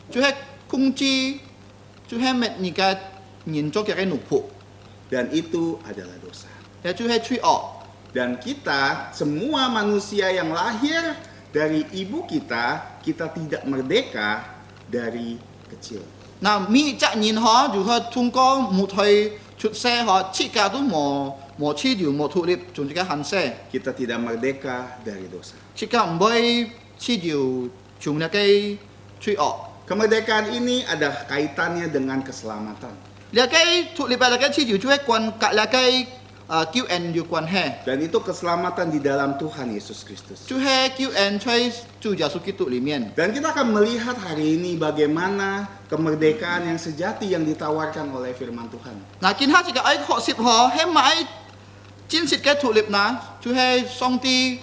ju he kunci ju he met ni ka nyin jo ke nu pu. Dan itu adalah dosa. Ya ju he chui o. Dan kita, semua manusia yang lahir dari ibu kita, kita tidak merdeka dari kecil. Nah, mi cak nyin ho ju he tung ko mu thoi chut se ho chi ka tu mo chi ju mo thu lip chung jika han se. Kita tidak merdeka dari dosa. Chi ka mboi chi ju chung na kai chui o. Kemerdekaan ini ada kaitannya dengan keselamatan. Lia kai thu lip la kai chi ju chui kwan ka la kai QN ju kwan he. Dan itu keselamatan di dalam Tuhan Yesus Kristus. 就系 QN 吹住耶稣基督里面。 Dan kita akan melihat hari ini bagaimana kemerdekaan yang sejati yang ditawarkan oleh firman Tuhan. 嗱，見下這個愛學習嗬，喺買真實嘅圖列嗱，就係上帝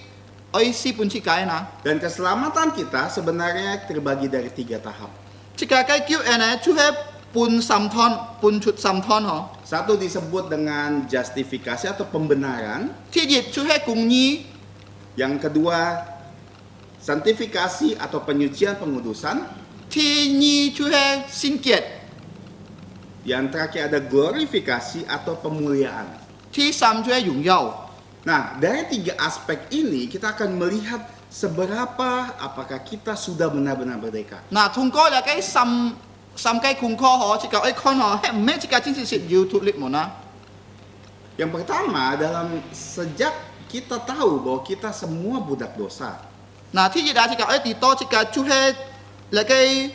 愛是本設計嗱。 Dan keselamatan kita sebenarnya terbagi dari 3 tahap. 這個嘅 QN 咧，就係半三湯，半出三湯嗬。 Satu disebut dengan justifikasi atau pembenaran. 第二就係公義， Yang kedua, santifikasi atau penyucian pengudusan. 第二就係聖潔， Yang terakhir ada glorifikasi atau pemuliaan. 第三就係榮耀。 Nah, dari 3 aspek ini kita akan melihat seberapa apakah kita sudah benar-benar merdeka. 嗱，通過嚟嘅三個功課嗬，這個愛看嗬，係唔係這個真實要圖列門啊？ Yang pertama, sejak kita tahu bahwa kita semua budak dosa. 嗱，第二這個愛地多，這個就係嚟嘅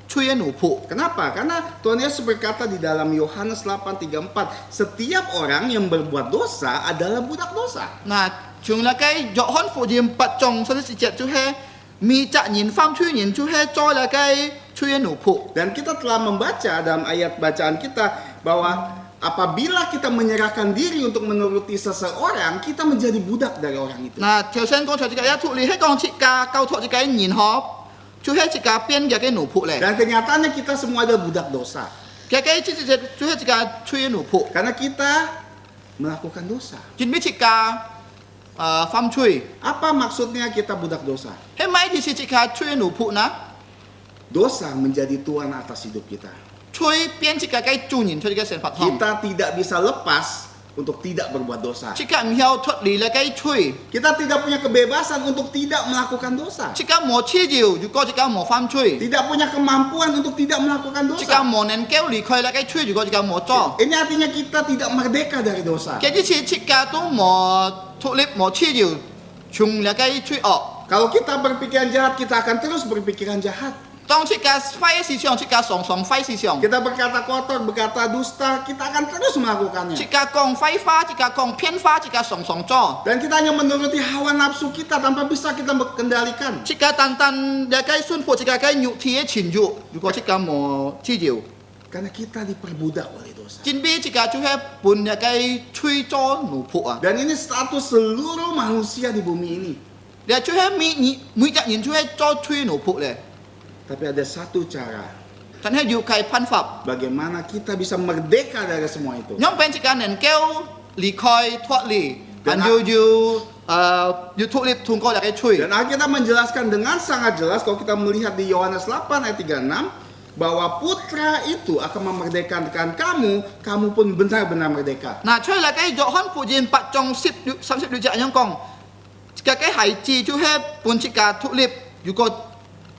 吹嘅奴僕。 Kenapa? Karena Tuhan Yesus berkata di dalam Yohanes 8:34, setiap orang yang berbuat dosa adalah budak dosa. 嗱，從嚟嘅約翰福音8章37就係มีจะยินฟังช่วยยิน就係再嚟嘅吹嘅奴僕。 Dan kita telah membaca dalam ayat bacaan kita bahwa apabila kita menyerahkan diri untuk menuruti seseorang, kita menjadi budak dari orang itu. 嗱，頭先講咗這個一脱離喺講切價交託這個言嗬，就係這個邊嘅奴僕咧。 Dan kenyataannya kita semua adalah budak dosa. 嘅即就係這個吹嘅奴僕， Karena kita melakukan dosa. ยินไม่切價ฟังช่วย Apa maksudnya kita budak dosa? 係咪ที่是這個吹嘅奴僕นะ？ Dosa menjadi tuan atas hidup kita. 吹邊這個嘅主人吹嘅成法堂， Kita tidak bisa lepas untuk tidak berbuat dosa. 這個唔要脱離嚟嘅吹， Kita tidak punya kebebasan untuk tidak melakukan dosa. 這個冇黐條，如果這個冇犯罪， Tidak punya kemampuan untuk tidak melakukan 這個 dosa. 冇能夠離開嚟嘅吹，如果這個冇做。 Ini artinya kita tidak merdeka dari dosa. Jadi jika tu mau tulip mau ciu, chung lagai cui ok. Kalau kita berpikiran jahat, kita akan terus berpikiran jahat. Tong jika fai si siang, jika song song fai si siang. Kita berkata kotor, berkata dusta, kita akan terus melakukannya. Jika kong fai fa, jika kong pian fa, jika song song co. Dan kita hanya menuruti hawa nafsu kita tanpa bisa kita kendalikan. Jika tantan lagai sun po, jika kai nyuk tie chin ju, juga jika mau ciu. Karena kita diperbudak oleh dosa. Jin bi jika tu he pun lagai cui co nu pu ah. Dan ini status seluruh manusia di bumi ini. Dia tu he mi jak yin tu he co cui nu pu le. Tapi ada satu cara Tan he yu kai pan fap. bagaimana kita bisa merdeka dari semua itu. Nyong pen jika nen keu li koi tuat li. Dan yu tulip tung ko lagai cui. Dan Alkitab menjelaskan dengan sangat jelas kalau kita melihat di Yohanes 8 ayat 36 bahwa putra itu akan memerdekakan kamu, kamu pun benar-benar merdeka. Nah, chơi là cái dọ hon phụ diện bạc trong ship được chạy nhông con. Cái hải chi chú hết pun cika thụ liệp, dù có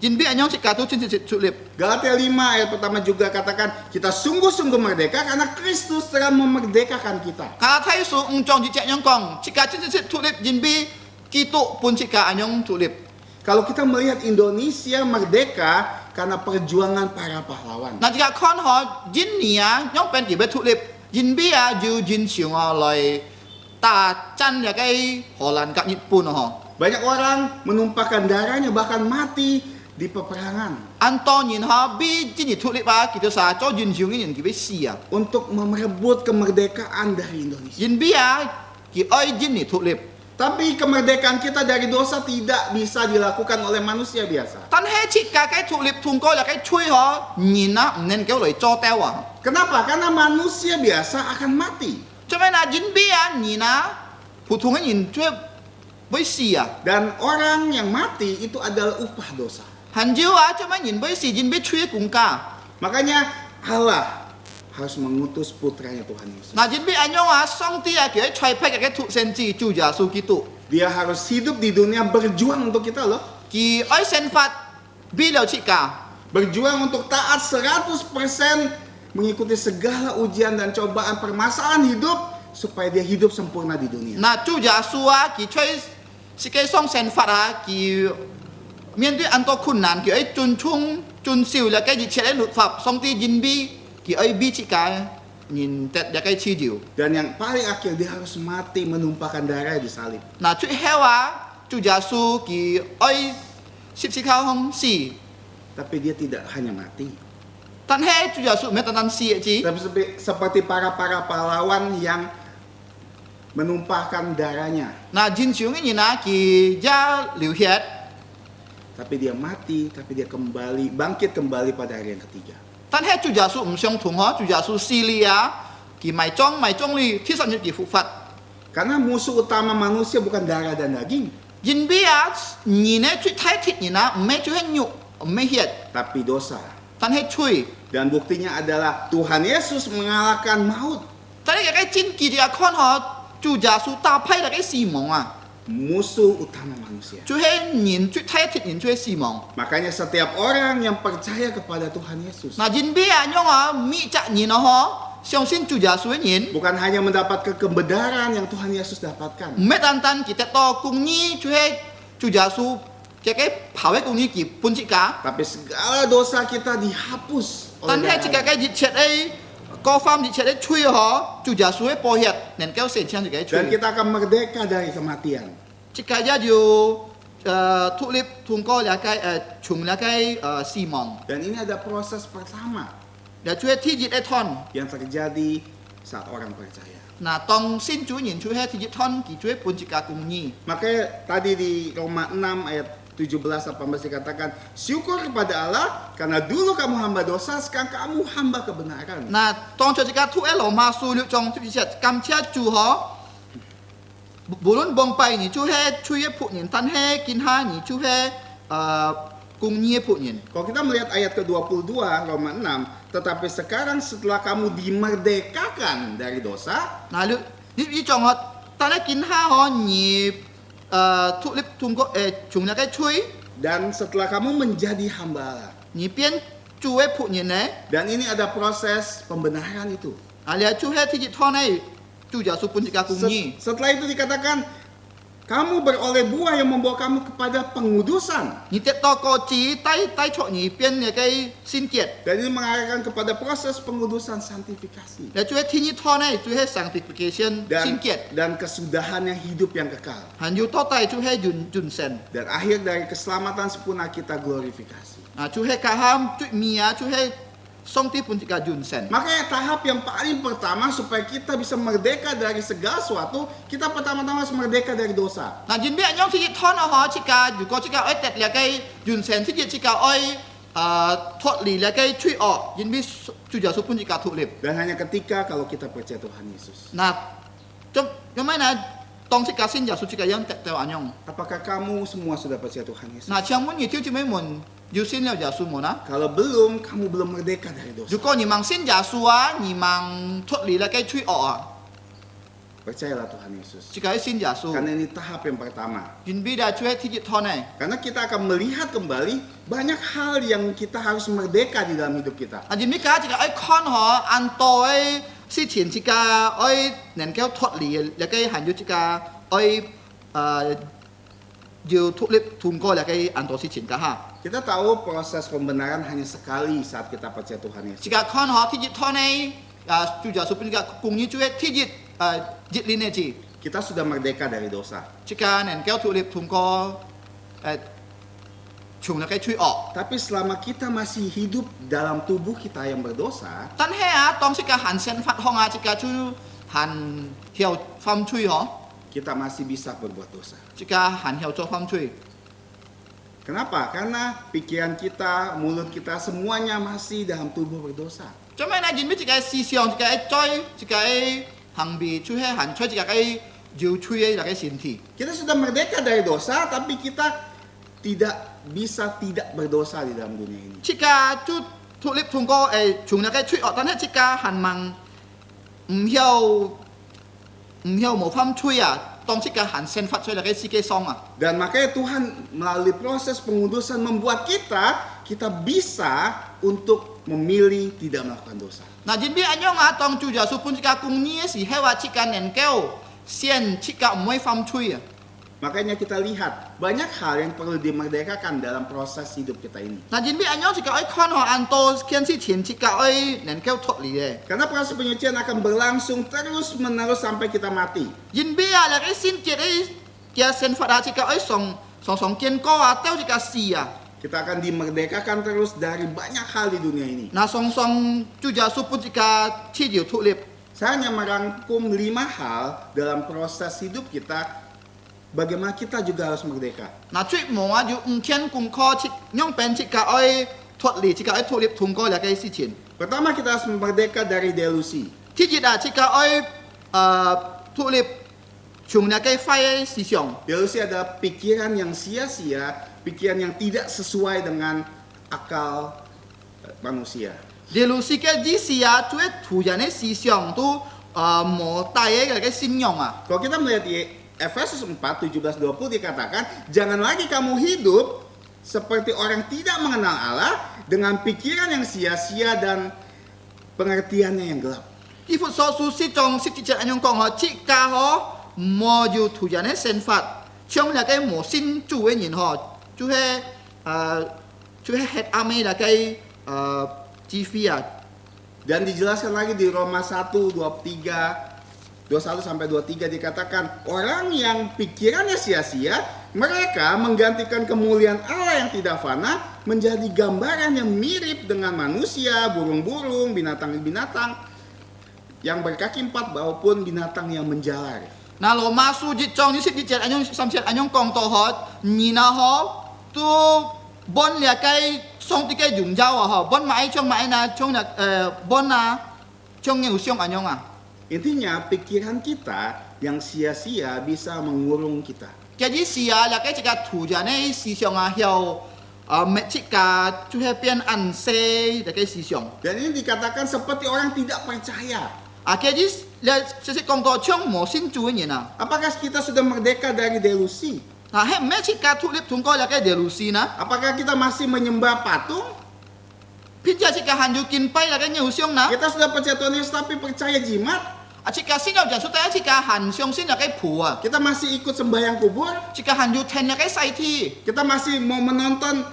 jin bi anyong cika tu cin thụ liệp. Galatia 5 ayat pertama juga katakan kita sungguh-sungguh merdeka karena Kristus telah memerdekakan kita. Kalau thay su trong chạy nhông con, cika cin thụ liệp jin bi kitu pun cika anyong thụ liệp. Kalau kita melihat Indonesia merdeka karena perjuangan para pahlawan. 嗱，而家看下印尼啊，用本幾筆脫離印比啊，要印上啊來打戰嘅荷蘭กับ日本啊， Banyak orang menumpahkan darahnya bahkan mati di peperangan อันตอนยินฮะบีจินนี่脫離啊，叫做啥？做印上嘅人叫咩事啊？ untuk merebut kemerdekaan dari Indonesia. 印比啊，叫愛印尼脫離。 Tapi kemerdekaan kita dari dosa tidak bisa dilakukan oleh manusia biasa. 但係切架嘅脫離通過又嘅吹嗬，人啊唔能夠嚟做掉啊！ Kenapa? Karena manusia biasa akan mati. 做咩嗱？印比啊，人啊，普通嘅人最會死啊！ Dan orang yang mati itu adalah upah dosa. 很少啊，做咩人會死？人會吹公家。 Makanya Allah harus mengutus putranya Tuhan Yesus. 嗱，人比安樣啊？上帝啊，叫佢吹派嘅出先知主耶穌基督， Dia harus hidup di dunia berjuang untuk kita loh. 佢愛先發比了切架。 Berjuang untuk taat 100% mengikuti segala ujian dan cobaan permasalahan hidup supaya dia hidup sempurna di dunia. 嗱，主耶穌啊，佢吹世界上先發啊，佢面對很多困難，佢愛遵守了嘅一切嘅律法，上帝人比佢愛比切架人得了嘅持照。 Dan yang paling akhir dia harus mati menumpahkan darah di salib. 嗱，最後啊，主耶穌佢愛十字架上死， Tapi dia tidak hanya mati. 但係主耶穌唔係單單死嘅啫。 Tapi seperti para pahlawan yang menumpahkan darahnya. 嗱，真常嘅人啊，佢也流血， Tapi dia mati, tapi dia bangkit kembali pada hari yang ketiga. 但係主耶穌唔相同嗬，主耶穌死了啊，佢埋葬你，第三日佢復活。 Karena musuh utama manusia bukan darah dan daging, 人比啊，人呢最睇鐵人啊，唔係最係肉，唔係血， tapi dosa. 但係吹。 Dan buktinya adalah Tuhan Yesus mengalahkan maut. 但係嘅真記住啊，看下主耶穌打敗咗嘅死亡啊， Musuh utama manusia. 最係人最睇鐵人最係死亡。 Makanya setiap orang yang percaya kepada Tuhan Yesus 嗱，人比啊，樣啊，咪責人啊，嗬，相信主耶穌嘅人。 bukan hanya mendapatkan kebenaran yang Tuhan Yesus dapatkan, 唔係單單佢得到公義，就係主耶穌嘅跑嘅公義佢本質㗎。 tapi segala dosa kita dihapus 但 oleh 係自己 darah. 嘅熱切誒，各方熱切誒吹嗬，主耶穌嘅寶血能夠成全自己 Dan 吹。 kita akan merdeka dari kematian. 即係一要脫離通過了嘅從了嘅死亡， Dan ini ada proses pertama 又最係天熱一吞。 yang terjadi saat orang percaya. 嗱，當先主人最係天熱吞，佢最係本質嘅公義。 Makanya tadi di Roma 6 ayat 17-18 dikatakan, syukur kepada Allah karena dulu kamu hamba dosa, sekarang kamu hamba kebenaran. 嗱，當在自己脫喺羅馬書六章第17感謝主嗬。無論幫拜你就係吹嘅僕人，但係見下你就係公義嘅僕人。 Kalau kita melihat ayat ke-22 Roma 6, tetapi sekarang setelah kamu dimerdekakan dari dosa, 嗱，呢種嗬，但係見下嗬你脫離通過從那個吹， dan setelah kamu menjadi hamba Allah. 你變做嘅僕人咧， Dan ini ada proses pembenaran itu. 你就係天熱湯咧，主耶穌本質嘅公義。 Setelah itu dikatakan, kamu beroleh buah yang membawa kamu kepada pengudusan. 你得到個子帶出你變那個聖潔， Dan ini mengarahkan kepada proses pengudusan santifikasi. 你就係天熱湯咧，就係 sanctification 聖潔， Dan kesudahannya hidup yang kekal. 還要到底就係完成。 Dan akhir dari keselamatan sempurna kita glorifikasi. 啊，就係教喊最尾啊，就係上帝本質嘅完成。 Makanya tahap yang paling pertama supaya kita bisa merdeka dari segala sesuatu, kita pertama-tama harus merdeka dari dosa. 嗱，原邊樣天熱湯啊，嗬，即係如果即係愛得了嘅完成，即係即係愛脫離了嘅罪惡，原邊主耶穌本質嘅脫離。 Dan hanya ketika kalau kita percaya Tuhan Yesus. 嗱，咁咁樣呢？當即係先耶穌即係樣得到安樣。 Apakah kamu semua sudah percaya Tuhan Yesus? 嗱，請問你挑姊妹們要先了耶穌冇啊？ Kalau belum, kamu belum merdeka dari dosa. 如果你們信耶穌啊，你們脫離了嘅罪惡啊， Percayalah Tuhan Yesus. 即係信耶穌。 Karena ini tahap yang pertama. 原邊就係天熱湯呢？ Karena kita akan melihat kembali banyak hal yang kita harus merdeka di dalam hidup kita. 啊，原邊家即係愛看嗬，按多嘅事情即係愛能夠脫離了嘅，還有即係愛要脱离通过了cái an tổ si chín cả ha. Kita tahu proses pembenaran hanya sekali saat kita percaya Tuhan Yesus. Jika con họ thi dịch thọ này chủ giáo supin jika cùng như chúa thi dịch dịch linh này chỉ. Kita sudah merdeka dari dosa. Jika nen kéo脱离通过chung là cái chui ọt. Tapi selama kita masih hidup dalam tubuh kita yang berdosa, Tan he tong jika han sen phát hong jika chu han hiao pham chui ho. kita masih bisa berbuat dosa. Jika han hiao cho pham chui. Kenapa? Karena pikiran kita, mulut kita, semuanya masih dalam tubuh berdosa. Cho nên là nhìn biết jika si xiong jika choi jika hang bi chui he han choi jika cái jiu chui là cái sin thi. Kita sudah merdeka dari dosa, tapi kita tidak bisa tidak berdosa di dalam dunia ini. Jika chu thu lip thung có chung là cái chui ọt tan he jika han mang hiao một pham chui tong jika han sen phát chui là cái si cái song Dan makanya Tuhan melalui proses pengudusan membuat kita bisa untuk memilih tidak melakukan dosa. Nah, jadi anyong tong chu ja supun jika kung ni si hewa jika nen keo sian jika moi pham chui Makanya kita lihat banyak hal yang perlu dimerdekakan dalam proses hidup kita ini. Nah, jadi anyong jika oi kon ho anto kian si tien jika oi nen keo thot li Karena proses penyucian akan berlangsung terus menerus sampai kita mati. Jadi la cái sin tiet kia sen phát jika oi song kian ko teo jika si Kita akan dimerdekakan terus dari banyak hal di dunia ini. Nah, song chu ja supun jika chi diu thu lip Saya hanya merangkum 5 hal dalam proses hidup kita. Bagaimana kita juga harus merdeka. Nah, cui mo ju kian kung ko chi nyong pen jika oi thot li jika oi thu lip thung ko la cái si tien Pertama kita harus merdeka dari delusi. Thi dịch jika oi thu lip chung là cái phai si xiong. Delusi adalah pikiran yang sia-sia, pikiran yang tidak sesuai dengan akal manusia. Delusi cái gì sia cui thu ya ne si xiong tu mo tai cái sin nyong Kalau kita melihat di Efesus 4:17-20 dikatakan, jangan lagi kamu hidup seperti orang tidak mengenal Allah dengan pikiran yang sia-sia dan pengertiannya yang gelap. Di phút so su si trong si chỉ anh kong họ chỉ ca họ mo yu thu ya ne sen phát trong là cái mo sin chu ấy nhìn họ chu he head army là cái chi phi Dan dijelaskan lagi di Roma 1:21-23 dikatakan, orang yang pikirannya sia-sia, mereka menggantikan kemuliaan Allah yang tidak fana menjadi gambaran yang mirip dengan manusia, burung-burung, binatang-binatang yang berkaki 4 maupun binatang yang menjalar. Nah, lo masuk di trong ni si di jet anyong samsiat anyong kong to hot ni na ho tu bon ya cái song ti cái dùng dao ho bon mai trong mai na trong là bon na trong nhiều xiong anyong Intinya pikiran kita yang sia-sia bisa mengurung kita. Jadi sia là cái jika thu ja ne si xiong hiao met jika chu he pian an se là cái si xiong. Dan ini dikatakan seperti orang tidak percaya. Jadi là sẽ kong to trong mo sin chu ni na. Apakah kita sudah merdeka dari delusi? Nah, he met jika thu lip thung ko là cái delusi na. Apakah kita masih menyembah patung? Pinja jika hanju kin pai là cái nhiều xiong na. Kita sudah percaya Tuhan Yesus tapi percaya jimat? Jika sin jau jangan sudah jika han xiong sin là cái phù Kita masih ikut sembahyang kubur? Jika hanju ten là cái sai thi. Kita masih mau menonton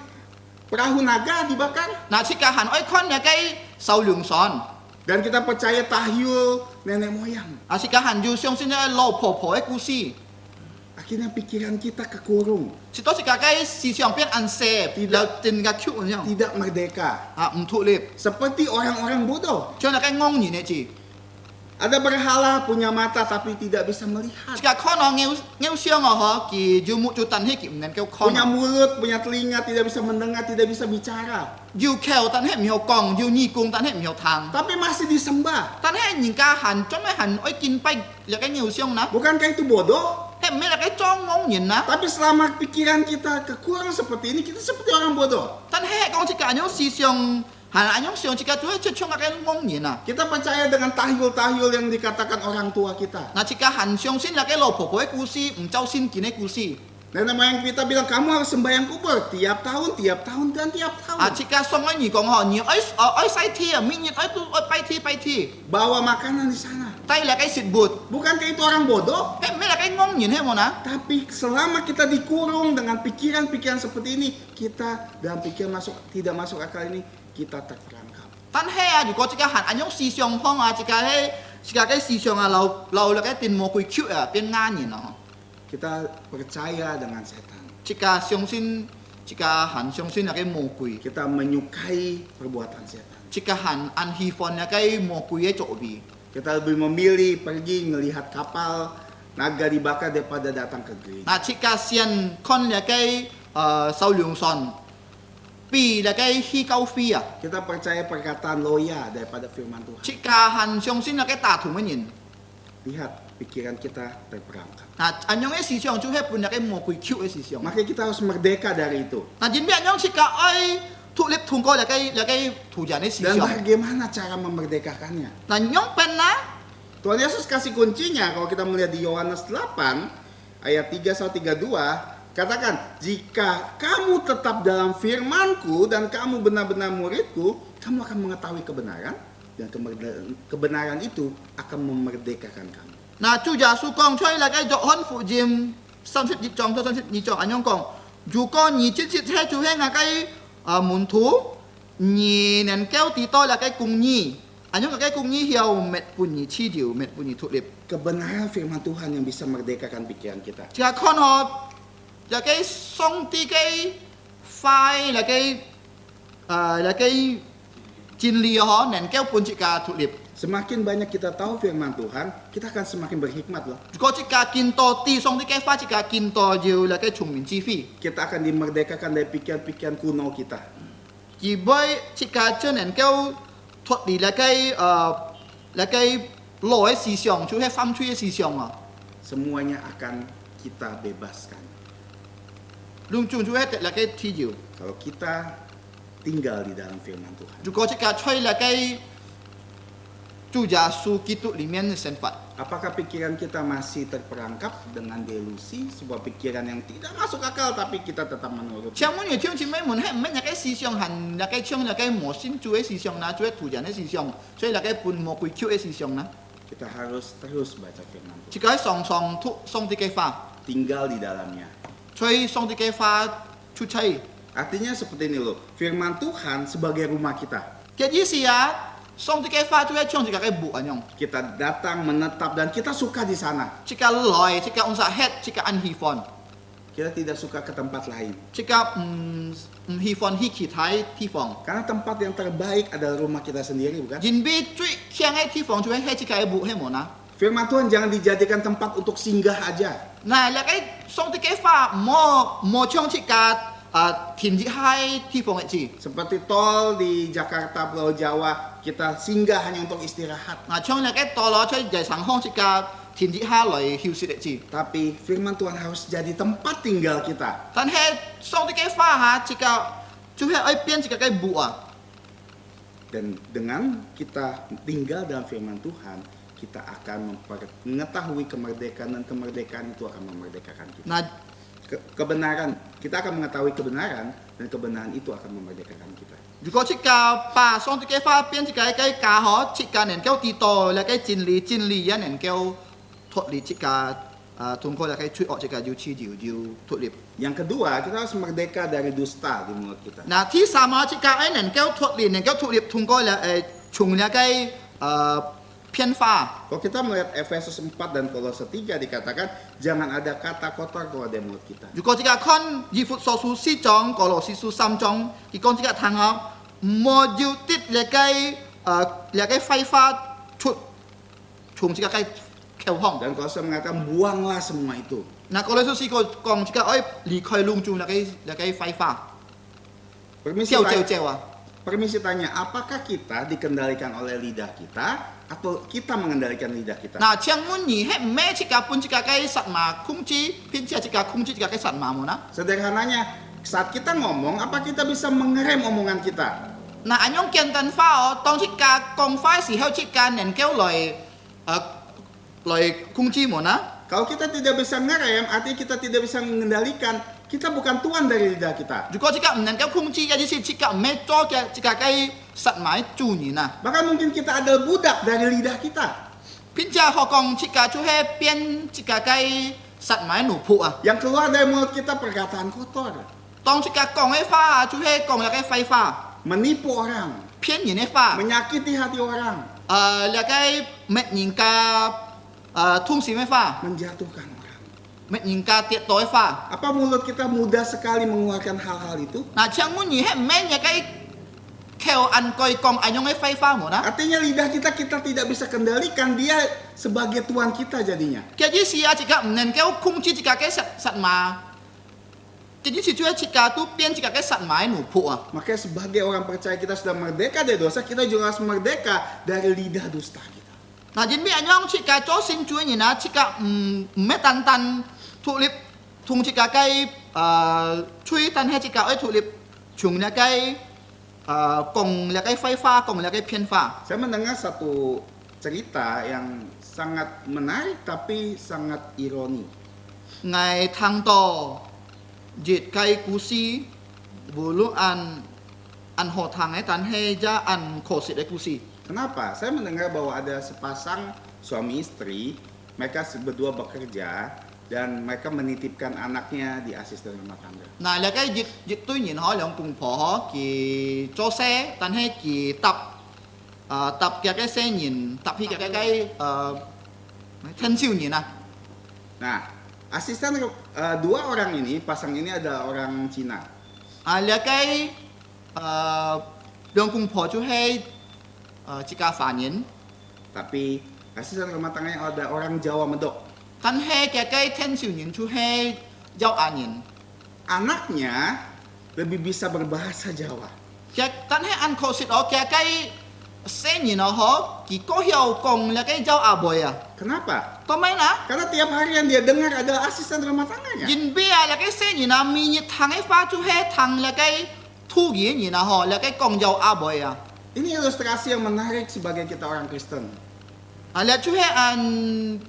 perahu naga dibakar? Nah, jika han oi kon là cái sau lường son. Dan kita percaya tahyul nenek moyang. Jika hanju xiong sin là lo po cái kusi. Akhirnya pikiran kita kekurung. Chỉ đó jika cái si xiong pian an se là tin cái cute nhau. Tidak merdeka. Thu lip. Seperti orang-orang bodoh. Cho là cái ngon nhìn này chỉ. Ada berhala punya mata tapi tidak bisa melihat. Jika con nó nghèo xiong họ kỳ ju mu ju tan hết kịp nên kêu con. Punya mulut, punya telinga, tidak bisa mendengar, tidak bisa bicara. Ju kêu tan hết miêu kong, ju nhi cung tan hết miêu thang. Tapi masih disembah. Tan hết nhìn ca hàn, cho mấy hàn oi kin pai là cái nghèo xiong na. Bukankah itu bodoh? Hết mấy là cái trong ngon nhìn na. Tapi selama pikiran kita kekurang seperti ini, kita seperti orang bodoh. Tan hết con jika anyong si xiong hàn anyong xiong jika tu cho cái ngon nhìn na. Kita percaya dengan tahyul-tahyul yang dikatakan orang tua kita. Nah, jika han xiong sin là cái lo po cái kusi, jauh sin kin cái kusi. Nenek moyang kita bilang kamu harus sembahyang kubur tiap tahun, dan tiap tahun. Jika song ai kong họ nhiều oi sai thi minit oi tu oi pai thi. Bawa makanan di sana. Tai là cái xịt bụt. Bukankah itu orang bodoh? Mấy là cái ngong nhìn hết mà na. Tapi selama kita dikurung dengan pikiran-pikiran seperti ini, kita dalam pikiran tidak masuk akal ini, kita terperangkap. Tan he à, dù có chỉ cái hẳn anh nhóc xì xiong phong à, chỉ cái xì xiong à, lâu là cái tiền mồ quỳ chịu à, tiền nga nhìn nó. Kita percaya dengan setan. Chỉ cái xiong xin, chỉ cái hẳn xiong xin là cái mồ quỳ. Kita menyukai perbuatan setan. Chỉ cái hẳn ăn hi phong là cái mồ quỳ ấy chỗ bì. Kita lebih memilih pergi melihat kapal naga dibakar daripada datang ke gereja. Nah, chỉ cái xiên con là cái sau lường son. Pi là cái hi cao phi à. Kita percaya perkataan loya daripada firman Tuhan. Chỉ cái hẳn xiong xin là cái tà thủ mới nhìn. Lihat, pikiran kita terperangkap. Nah, anh nhóc ấy xì xiong chú hết pun là cái mồ quỳ chịu ấy xì xiong. Makanya kita harus merdeka dari itu. Nah, chính vì anh nhóc chỉ cái ấy thủ liệp thùng coi là cái thủ giả ấy xì Dan xiong. bagaimana cara memerdekakannya? Nah, nhóc pen na. Tuhan Yesus kasih kuncinya kalau kita melihat di Yohanes 8 ayat 3-32, katakan, jika kamu tetap dalam firman-Ku dan kamu benar-benar murid-Ku, kamu akan mengetahui kebenaran dan kebenaran itu akan memerdekakan kamu. Nah, Chúa Giêsu con cho là cái dọn phụ diêm 31 章到32章，anh講，如果你直接睇住係cái門徒，你能夠知道là cái cung nhi，anh講cái cung nhi hiểu mệt bunyi chi điều, mệt bunyi thuộc liệp. Kebenaran firman Tuhan yang bisa merdekakan pikiran kita. Chỉ con họ là cái song ti cái phai là cái chân lý họ nên kéo pun chỉ cả thuộc liệp. Semakin banyak kita tahu firman Tuhan, kita akan semakin berhikmat loh. Có chỉ cả kinh to ti song ti cái phai chỉ cả kinh to nhiều là cái thông minh chi phi. Kita akan dimerdekakan dari pikiran-pikiran kuno kita. Chỉ bởi chỉ cả cho nên kéo thuật lý là cái lỗi思想，就係犯罪嘅思想啊。 Semuanya akan kita bebaskan. Lung chung就係là cái thi diệu. Kalau kita tinggal di dalam firman Tuhan. 如果這個吹là cái主耶穌基督裡面嘅身份， Apakah pikiran kita masih terperangkap dengan delusi, sebuah pikiran yang tidak masuk akal tapi kita tetap menurut? 像我哋聽前面問係唔係那個思想係那個像那個魔性主嘅思想啦，主嘅土人嘅思想，所以那個半魔鬼橋嘅思想啦。 Kita harus terus baca firman Tuhan. 這個係上帝嘅話， Tinggal di dalamnya. 所以上帝嘅話出差。 Artinya seperti ini loh, firman Tuhan sebagai rumah kita. 嘅意思啊，上帝嘅話就係將這個嘅部安樣。 Kita datang, menetap, dan kita suka di sana. 這個來，這個 unsa het，這個 an 喜歡。 Kita tidak suka ke tempat lain. 這個唔喜歡去其他地方。 Karena tempat yang terbaik adalah rumah kita sendiri, bukan? 人比最強嘅地方就係這個部係麼呢？ Firman Tuhan jangan dijadikan tempat untuk singgah aja. 嗱，那個上帝嘅話冇將這個停止喺地方嘅字。 Seperti tol di Jakarta, Pulau Jawa, kita singgah hanya untuk istirahat. 嗱，將那個道路出日常康這個停止下來休息嘅字。 Tapi firman Tuhan harus jadi tempat tinggal kita. 但係上帝嘅話這個就係愛變這個嘅部啊。 Dan dengan kita tinggal dalam firman Tuhan, kita akan mengetahui kemerdekaan dan kemerdekaan itu akan memerdekakan kita. 嗱， Kebenaran, kita akan mengetahui kebenaran dan kebenaran itu akan memerdekakan kita. 如果這個把上帝嘅話變這個嘅教學，這個能夠知道那個真理也能夠脫離這個通過那個罪惡這個要治療要脫離。 Yang kedua, kita harus merdeka dari dusta di mulut kita. 嗱，第三啊，這個能夠脫離通過從那個偏化。 Kalau kita melihat Efesus 4 dan Kolose 3 dikatakan jangan ada kata kotor keluar dari mulut kita. 如果這個看以弗所書4章、歌羅西書3章，佢講這個堂合冇要啲那個揮發出從這個嘅口腔。 Dan Kolose mengatakan buanglah semua itu. 嗱，歌羅西書講這個愛離開籠中那個揮發， Permisi tanya, apakah kita dikendalikan oleh lidah kita atau kita mengendalikan lidah kita? 嗱，請問你係唔係這個本這個嘅實馬控制，並且這個控制這個嘅實馬冇呢？ Sederhananya, saat kita ngomong, apa kita bisa mengerem omongan kita? 嗱，按用簡單化哦，當這個講話時候，這個能夠來控制冇呢？ Kalau kita tidak bisa ngerem, artinya kita tidak bisa mengendalikan. Kita bukan tuan dari lidah kita. 如果這個唔能夠控制嘅，就是這個唔係做嘅這個嘅實馬主人啊。 Bahkan mungkin kita adalah budak dari lidah kita. Pinja hokong jika cuhe pian jika kai sat mai nu pu ah. Yang keluar dari mulut kita perkataan kotor, Tong jika kong fa cuhe kong la kai fai fa. menipu orang, Pian yin fa. menyakiti hati orang, La kai met yin ka tung si fa. menjatuhkan orang. Met yin ka tiet toi fa. Apa mulut kita mudah sekali mengeluarkan hal-hal itu? Na chang mun yi he men ya kai keo an koi kong anyong fai fa mo na. Artinya lidah kita tidak bisa kendalikan, dia sebagai Tuhan kita jadinya. Jadi sia jika nen keo kung chi jika kai sat ma. Jadi si cuhe jika tu pian jika kai sat mai nu pu ah. Makanya sebagai orang percaya kita sudah merdeka dari dosa, kita juga harus merdeka dari lidah dusta kita. Nah, jadi anyong jika cho sin cuhe ni na jika metan tan tulip tung jika kai cuy tan he jika oi tulip chung na kai kong la kai fai fa kong la kai pian fa. Saya mendengar satu cerita yang sangat menarik tapi sangat ironi. Ngai thang to jit kai kusi bulu an ho thang ai tan he ja an ko sit ai kusi. Kenapa? Saya mendengar bahwa ada sepasang suami istri, mereka berdua bekerja dan mereka menitipkan anaknya di asisten rumah tangga. Nah, la kai jit tu nyin ho long kung po ho ki cho se tan he ki tap kia kai se nyin tap hi kia kai thân siêu nyin ah. Nah, asisten dua orang ini, pasang ini adalah orang Cina. La kai long kung po chu he jika fa nyin Tapi asisten rumah tangganya ada orang Jawa Medok. tan he kia kai thân siêu nyin chu he giao a nyin. Anaknya lebih bisa berbahasa Jawa. Kia tan he an ko sit o kia kai se nyin ho ki ko hiao kong la kai giao a boy ah. Kenapa? To mai na Karena tiap hari yang dia dengar adalah asisten rumah tangganya. Jin bia la kai se nyin na mi ni thang ai fa chu he thang la kai thu gi nyin na ho la kai kong giao a boy ah. Ini ilustrasi yang menarik sebagai kita orang Kristen. La chu he an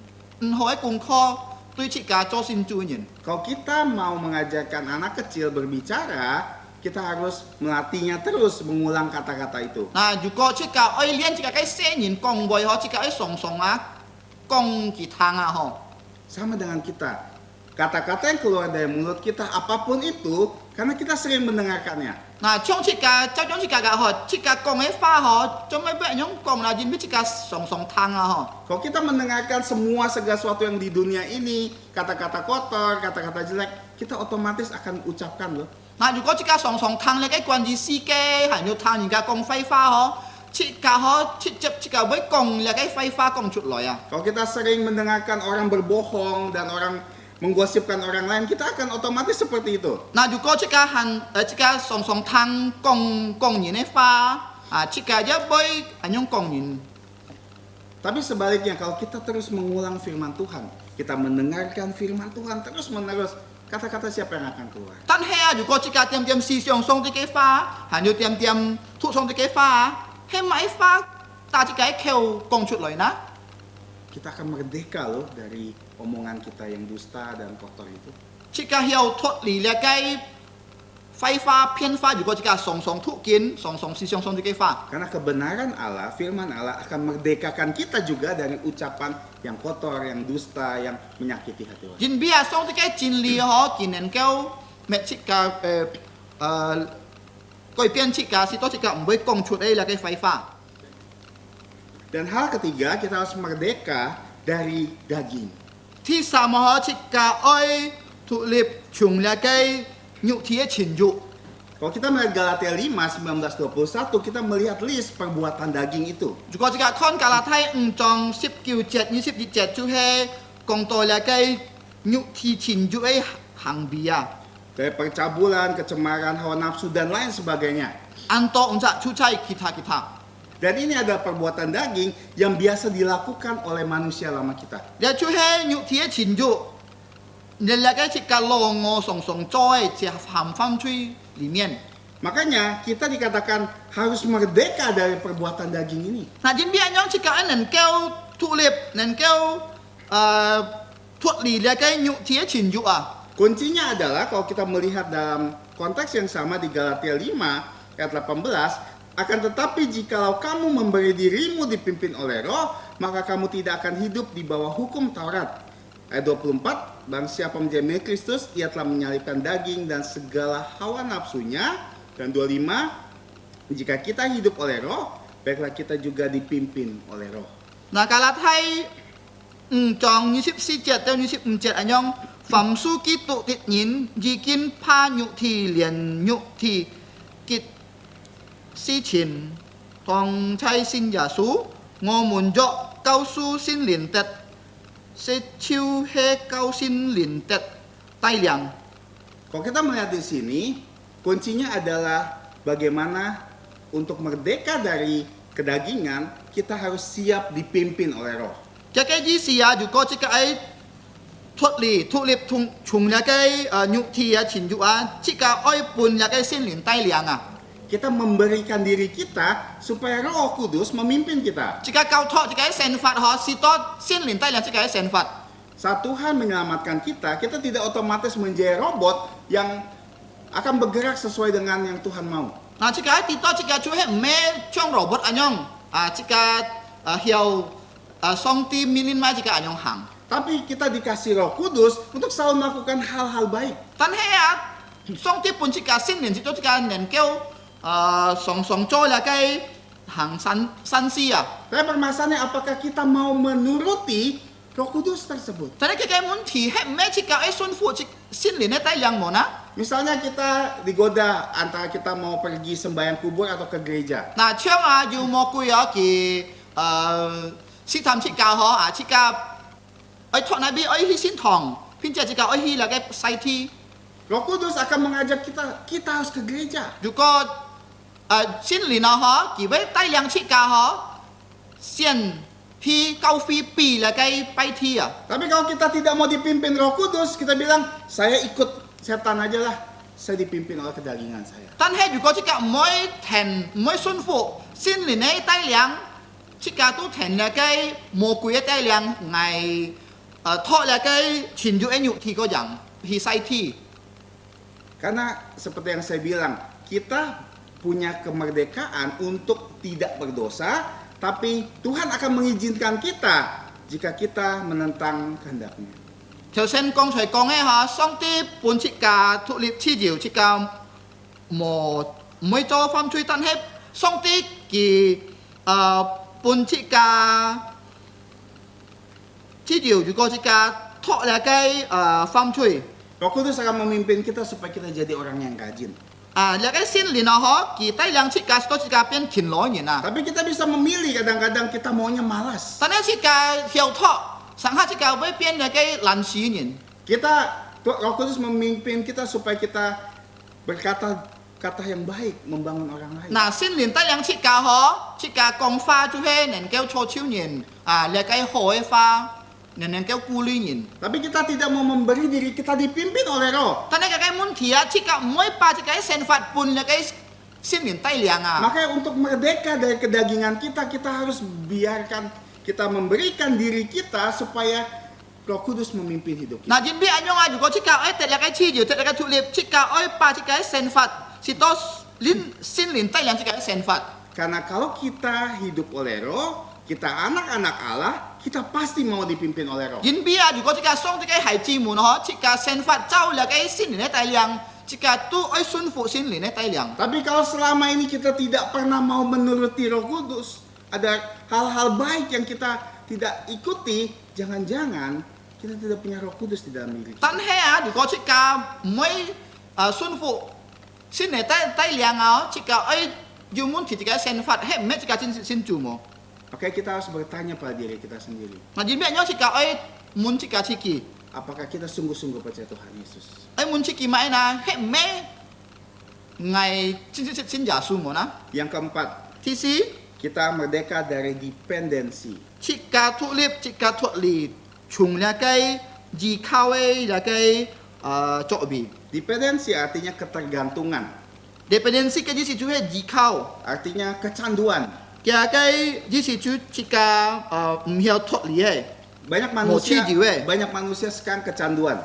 ho ai kung kho tui chi ka cho sin chu nyin. Kalau kita mau mengajarkan anak kecil berbicara, kita harus melatihnya terus mengulang kata-kata itu. Na ju ko chi ka oi lien chi ka kai se nyin kong boy ho chi ka ai song song ah kong ki thang ah ho. Sama dengan kita. Kata-kata yang keluar dari mulut kita apapun itu, karena kita sering mendengarkannya. Na chong chi ka chao chong chi ka ga ho chi ka kong ai fa ho chong mai be nyong kong na jin bi chi ka song song thang ah ho. Kalau kita mendengarkan semua segala sesuatu yang di dunia ini, kata-kata kotor, kata-kata jelek, kita otomatis akan ucapkan loh. 嗱，如果即家上湯咧，嘅關於司機係要嘆人家講廢話嗬，即家可即家會講咧嘅廢話講出來啊。 Kalau kita sering mendengarkan orang berbohong dan orang menggosipkan orang lain, kita akan otomatis seperti itu. 嗱，如果即家上湯講人嘅話，即家一會係用講人。 Tapi sebaliknya, kalau kita terus mengulang firman Tuhan, kita mendengarkan firman Tuhan terus-menerus, kata-kata siapa yang akan keluar? 但係如果即家點思想上啲嘅話，係要點吐上啲嘅話，係咪話但即家口講出來呢？ Kita akan merdeka loh dari omongan kita yang dusta dan kotor itu. 即家要脫離咧嘅廢話偏話，如果即家上吐見上思想上啲嘅話。 Karena kebenaran Allah, firman Allah akan merdekakan kita juga dari ucapan yang kotor, yang dusta, yang menyakiti hati orang. 人比啊，上啲嘅真理嗬，見能夠咩切架改變切架，是多切架唔會講出嚟啦嘅廢話。 Dan hal ketiga, kita harus merdeka dari daging. ที่สาม嗬切架愛脱離從啦嘅肉體嘅情慾。 Kalau kita melihat Galatia 5, 19-21, kita melihat list perbuatan daging itu. 如果即架看加拉太5章19節20節就係講到啦嘅肉體情慾嘅行為啊。 Dari percabulan, kecemaran, hawa nafsu, dan lain sebagainya. 按多唔則出差kita。 Dan ini adalah perbuatan daging yang biasa dilakukan oleh manusia lama kita. 你就係肉體嘅情慾，你啦嘅切架攞我上在就含翻出裡面。 Makanya kita dikatakan harus merdeka dari perbuatan daging ini. Nah, jadi biar jika anda kau tulip, anda kau tuat li dia kau nyuk dia cinju ah. Kuncinya adalah kalau kita melihat dalam konteks yang sama di Galatia 5 ayat 18, Akan tetapi jikalau kamu memberi dirimu dipimpin oleh Roh, maka kamu tidak akan hidup di bawah hukum Taurat. Ayat 24, barang siapa menjadi milik Kristus, ia telah menyalibkan daging dan segala hawa nafsunya. Dan 25, jika kita hidup oleh Roh, baiklah kita juga dipimpin oleh Roh. 嗱，加拉太章24節到25節安樣，凡屬基督的人已經怕肉體連肉體結事情，當差信耶穌，我們作救贖心靈的，是就是救心靈的帶領。 Kalau kita melihat di sini, kuncinya adalah bagaimana untuk merdeka dari kedagingan, kita harus siap dipimpin oleh Roh. 這個意思啊，如果這個係脱離從那個肉體啊情慾啊，這個愛伴那個心靈帶領啊。 Kita memberikan diri kita supaya Roh Kudus memimpin kita. Jika kau tahu jika sen fat ho si to sin lin tai liang jika sen fat. Saat Tuhan menyelamatkan kita, kita tidak otomatis menjadi robot yang akan bergerak sesuai dengan yang Tuhan mau. Nah jika ti to jika chu he me chong robot anyong. Jika hiau song ti minin ma jika anyong hang. Tapi kita dikasih Roh Kudus untuk selalu melakukan hal-hal baik. Tan he ya song ti pun jika sin lin jika jika nen keu song cho là cái hàng san si à. Tapi permasalahannya apakah kita mau menuruti Roh Kudus tersebut? Tapi cái muốn thì hết mấy chỉ cả ấy xuân phụ chỉ xin liền tay liang mona. Misalnya kita digoda antara kita mau pergi sembahyang kubur atau ke gereja. Nah, chang yêu mo kui ki si tham chỉ cả ho chỉ cả ấy thọ này bi ấy hi xin thong, pin chỉ cả ấy hi là cái sai thi. Roh Kudus akan mengajak kita harus ke gereja. Juga xin liền ho ki với tay liang chỉ cả ho xian pi cao phi pi là cái bay thi à. Tapi kalau kita tidak mau dipimpin Roh Kudus, kita bilang saya ikut setan aja lah. Saya dipimpin oleh kedagingan saya. Tan he juga jika mỗi thèn mỗi xuân phụ xin liền ấy tay liang chỉ cả tu thèn là cái mồ quỷ tay liang ngày thọ là cái chuyển dụ anh nhụ thì có rằng hi sai thi. Karena seperti yang saya bilang, kita punya kemerdekaan untuk tidak berdosa, tapi Tuhan akan mengizinkan kita jika kita menentang kehendak-Nya. Theo sen công thầy con ấy ha, song ti bốn chiếc cà thụ liệp chi diệu chiếc cà một mấy cho phạm truy tan hết, song ti kỳ bốn chiếc cà chi diệu juga chiếc cà thọ là cái phạm truy. Roh Kudus akan memimpin kita supaya kita jadi orang yang rajin. Là cái xin liền ho, kỳ tay lang chiếc cà sto chiếc cà bên khinh lối nhỉ na. Tapi kita bisa memilih, kadang-kadang kita maunya malas. Tan ấy chiếc cà hiểu thọ, sang ha chiếc cà với bên là cái làn xí nhỉ. Roh Kudus memimpin kita supaya kita berkata kata yang baik, membangun orang lain. Nah, xin liền tay lang chiếc cà ho, chiếc cà công pha chú he nên kêu cho chiếu nhỉ. Là cái hồi pha nên kêu cu ly nhỉ. Tapi kita tidak mau memberi diri kita dipimpin oleh Roh. Tan ấy cái muốn thia chiếc cà mỗi pa chiếc cái sen phạt pun là cái xin liền tay lang à. Makanya untuk merdeka dari kedagingan kita harus biarkan kita memberikan diri kita supaya Roh Kudus memimpin hidup kita. Nah, jin bi anyong juga chiếc cà ấy tết là cái chi diệu tết là cái thụ liệp chiếc cà ấy pa chiếc cái sen phạt si to xin liền tay lang chiếc cái sen phạt. Karena kalau kita hidup oleh Roh, kita anak-anak Allah, kita pasti mau dipimpin oleh Roh. Jin bi juga chiếc cà song chiếc cái hải chi muốn ho chiếc cà sen phạt trao là cái xin liền tay lang chiếc cà tu ấy xuân phụ xin liền tay lang. Tapi kalau selama ini kita tidak pernah mau menuruti Roh Kudus, ada hal-hal baik yang kita tidak ikuti, jangan-jangan kita tidak punya Roh Kudus di dalam diri kita. Tan he juga chiếc cà mấy xuân phụ xin liền tay lang à chiếc cà ấy dù muốn thì chiếc cái sen phạt hết mấy chiếc cà xin chủ mo. Makanya kita harus bertanya pada diri kita sendiri. Nah, jin bi anyong chiếc cà ấy muốn chiếc cà chiki. Apakah kita sungguh-sungguh percaya Tuhan Yesus? Ấy muốn chiki mai na hết mấy ngày xin giả su mo na. Yang keempat, Thứ sĩ kita merdeka dari dependensi. chiếc cà thụ liệp chiếc cà thuận lì chung là cái gì khao ấy là cái chỗ bị. Dependensi artinya ketergantungan, Dependensi cái gì chú hay gì khao. artinya kecanduan. Cái gì chú chiếc cà hiểu thuận lì ấy. Banyak Một chi manusia, gì vậy? banyak manusia sekarang kecanduan.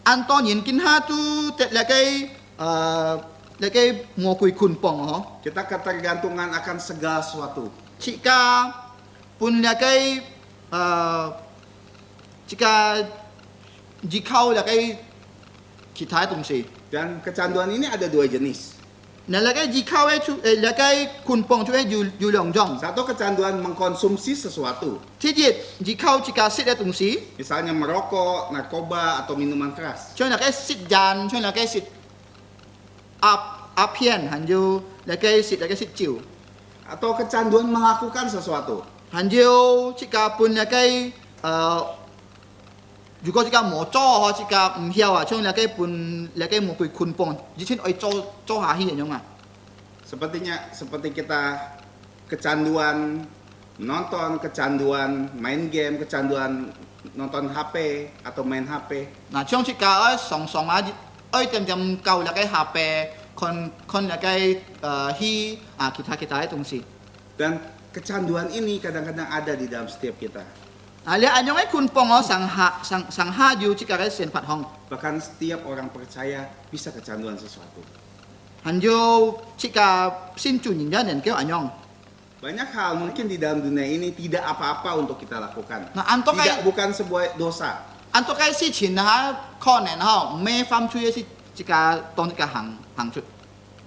An to nhìn kinh ha tu tết là cái là cái mua quỳ khun pong hả Kita ketergantungan akan segala sesuatu. jika pun là cái jika jikau là cái kita tung si Dan kecanduan ini ada dua jenis. nah là cái jikau ấy là cái khun pong chú ấy dù lòng dòng Satu kecanduan mengkonsumsi sesuatu. thế thì jikau jika sit tung si Misalnya merokok, narkoba, atau minuman keras. cho là cái sit dàn cho là cái sit áp hiền hẳn dù là cái sit chiều Atau kecanduan melakukan sesuatu. hẳn dù jika pun là cái如果jika冇做嗬jika唔曉啊cho là cái pun là cái một quỳ khun pong chỉ trên ơi cho hạ hi nhung à Seperti kita kecanduan nonton, kecanduan main game, kecanduan nonton HP atau main HP. Nah, trong chiếc cá ấy sòng á, ơi tiệm cầu là cái HP, con là cái hi kita ấy tung si. Dan kecanduan ini kadang-kadang ada di dalam setiap kita. Lihat anh ấy kun pong ó sang ha du chiếc cá cái sen phạt hong. Bahkan setiap orang percaya bisa kecanduan sesuatu. Hắn du chiếc cá xin chủ nhìn ra nền kêu anh nhong. Banyak hal mungkin di dalam dunia ini tidak apa-apa untuk kita lakukan. Nah, anto Tidak, cái bukan sebuah dosa. anto cái si chín ha con nền ha mê pham chui si chiếc cá tông chiếc cá hàng chút.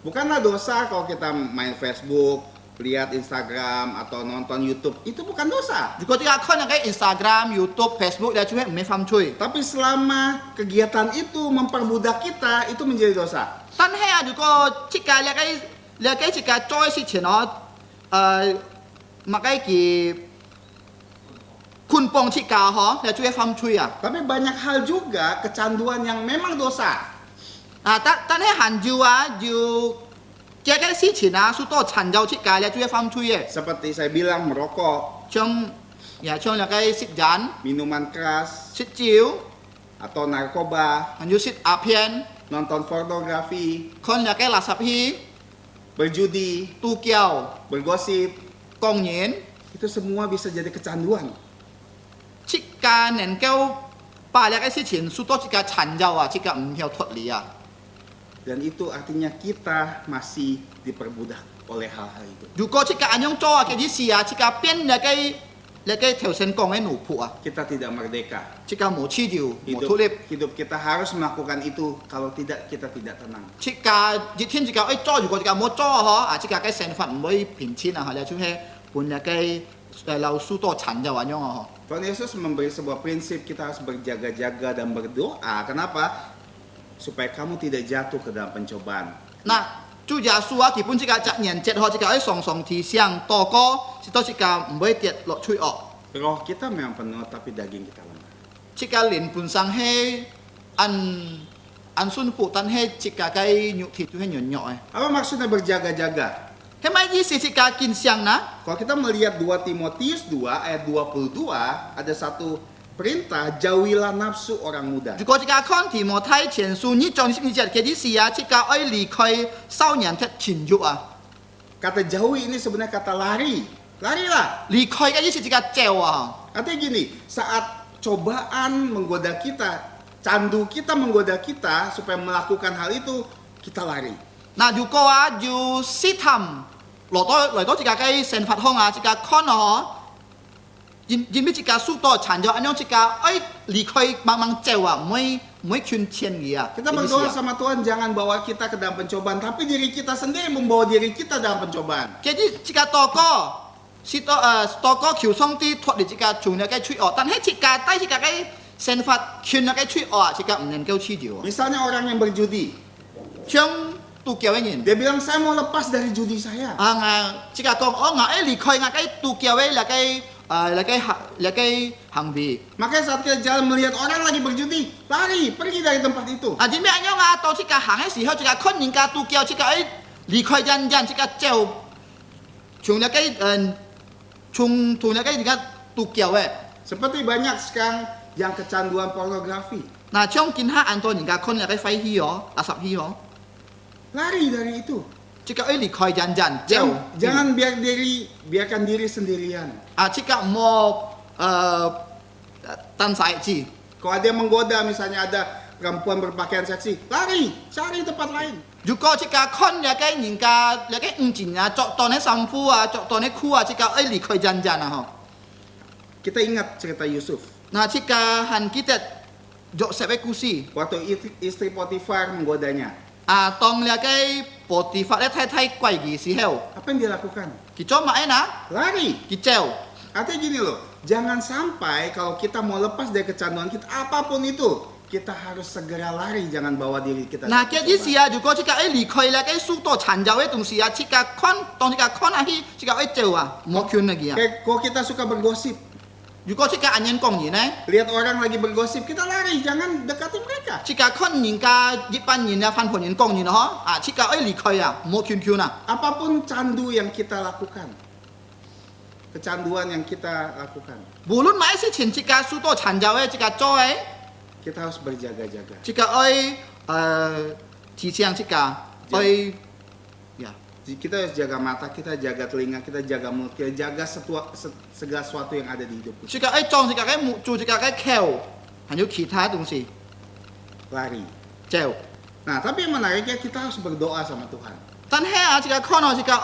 Bukanlah dosa kalau kita main Facebook, lihat Instagram atau nonton YouTube. Itu bukan dosa. Jika chiếc cá con là cái Instagram, YouTube, Facebook dia chui mê pham chui. Tapi selama kegiatan itu memperbudak kita, itu menjadi dosa. Tan hay à jika chiếc cá là cái chiếc cá trôi si chín nó mà cái kỳ kun pong chiếc cá hả là chui pham chui à. Tapi banyak hal juga kecanduan yang memang dosa. Tan hay hẳn dù à dù cái si chín à số to chăn dầu chiếc cá là chui pham chui à. Seperti saya bilang, merokok, Trong là cái xịt dán, minuman keras, xịt chiếu, atau narkoba, hẳn dù xịt áp hiền, nonton pornografi, con là cái là sập hi, berjudi, tu kiao, bergosip, công nhiên, itu semua bisa jadi kecanduan. chiếc cá nền kêu ba là cái si chín số to chiếc cá chăn dầu à chiếc cá hiểu thuật lý à. Dan itu artinya kita masih diperbudak oleh hal-hal itu. Dù có chiếc cá anh nhung cho cái gì xì à chiếc cá biến là cái theo sen công ấy nụ phụ à Kita tidak merdeka. chiếc cá một chi điều một thu liệp Hidup kita harus melakukan itu. Kalau tidak, kita tidak tenang. chiếc cá chỉ thiên chiếc cá ấy cho dù có chiếc cá một cho hả chiếc cá cái sen phận mới bình chín à là chúng hay buồn là cái lâu số to chăn dầu anh nhung à. Tuhan Yesus memberi sebuah prinsip, kita harus berjaga-jaga dan berdoa. Kenapa? Supaya kamu tidak jatuh ke dalam pencobaan. Nah, Chúa Giêsu á,基本即個責任節學即個喺常提醒禱告，是到即個唔會跌落罪惡。 Roh kita memang penuh, tapi daging kita lemah. 即個靈本身係按順服，但係即個嘅肉體就係軟弱嘅。 Apa maksudnya berjaga-jaga? 係咪意思即個見相呢？ Kalau kita melihat 2 Timotius 2 ayat 22, ada satu perintah, jauhilah nafsu orang muda. 如果即個看提摩太前書2章12節嘅意思啊，即個愛離開少年的情慾啊， Kata jauhi ini sebenarnya kata lari. Larilah. 離開嘅意思即個走啊。 Artinya gini, saat cobaan menggoda kita, candu kita menggoda kita supaya melakukan hal itu, kita lari. 嗱，如果啊要試探來到即個嘅神法空啊，即個看啊，因為即個速度殘咗，安樣即個愛離開慢走啊，唔會圈錢嘅啊。 Kita berdoa sama Tuhan, jangan bawa kita ke dalam pencobaan, tapi diri kita sendiri membawa diri kita dalam pencobaan. 即個禱告是禱告求上帝脫離即個從那個罪惡，但係即個帶即個嘅神法圈那個罪惡，即個唔能夠去掉。 Misalnya orang yang berjudi, 像杜教嘅人。 dia bilang saya mau lepas dari judi saya. 即個講我離開我嘅杜教嘅那個行為。 Makanya saat kita jalan melihat orang lagi berjudi, lari, pergi dari tempat itu. 點解安樣啊？到即個行嘅時候，即個看人家杜教，即個離開人，即個走，從那個從那個人家杜教嘅。 Seperti banyak sekarang yang kecanduan pornografi. 嗱，將見下按到人家看那個廢氣哦，垃圾氣哦， Lari dari itu. 即個離開人走。 Jangan biarkan diri sendirian. 即個冇單晒字。 Kalau ada yang menggoda, misalnya ada perempuan berpakaian seksi, lari, cari tempat lain. Juga jika kon ya kai nyingka ya kai engjin ya cok tone sampu cok tone ku jika li koi janjan ho. Kita ingat cerita Yusuf. Nah jika han kita jok sepe kusi. Waktu istri Potifar menggodanya. Tong ya kai Potifar le tai kwai gi si heo. Apa yang dia lakukan? Ki coma na Lari. ki ceu. Artinya gini loh, jangan sampai kalau kita mau lepas dari kecanduan kita, apapun itu, kita harus segera lari, jangan bawa diri kita. Nah ke kia ji cobaan. sia juga jika li koi la kai su to chan jao e tung sia jika kon tong jika kon ahi jika ceu mo kyun lagi ya. Kayak kok kita suka bergosip, Juga jika anyen kong ni ne. lihat orang lagi bergosip, kita lari, jangan dekati mereka. Jika kon nyingka jipan nyin ya fan pon nyin kong nyin ho. Jika li koi ya mo kyun na. Apapun candu yang kita lakukan, kecanduan yang kita lakukan, Bulun mai si chin jika su to chan jao e jika coy kita harus berjaga-jaga. jika ji siang jika ya. Kita harus jaga mata, kita jaga telinga, kita jaga mulut, kita jaga segala sesuatu yang ada di hidup kita. jika zong jika mu ju jika keo. Hanyu kita dongsi. Lari. Ceu. Nah, tapi yang menariknya kita harus berdoa sama Tuhan. Tan he jika kono jika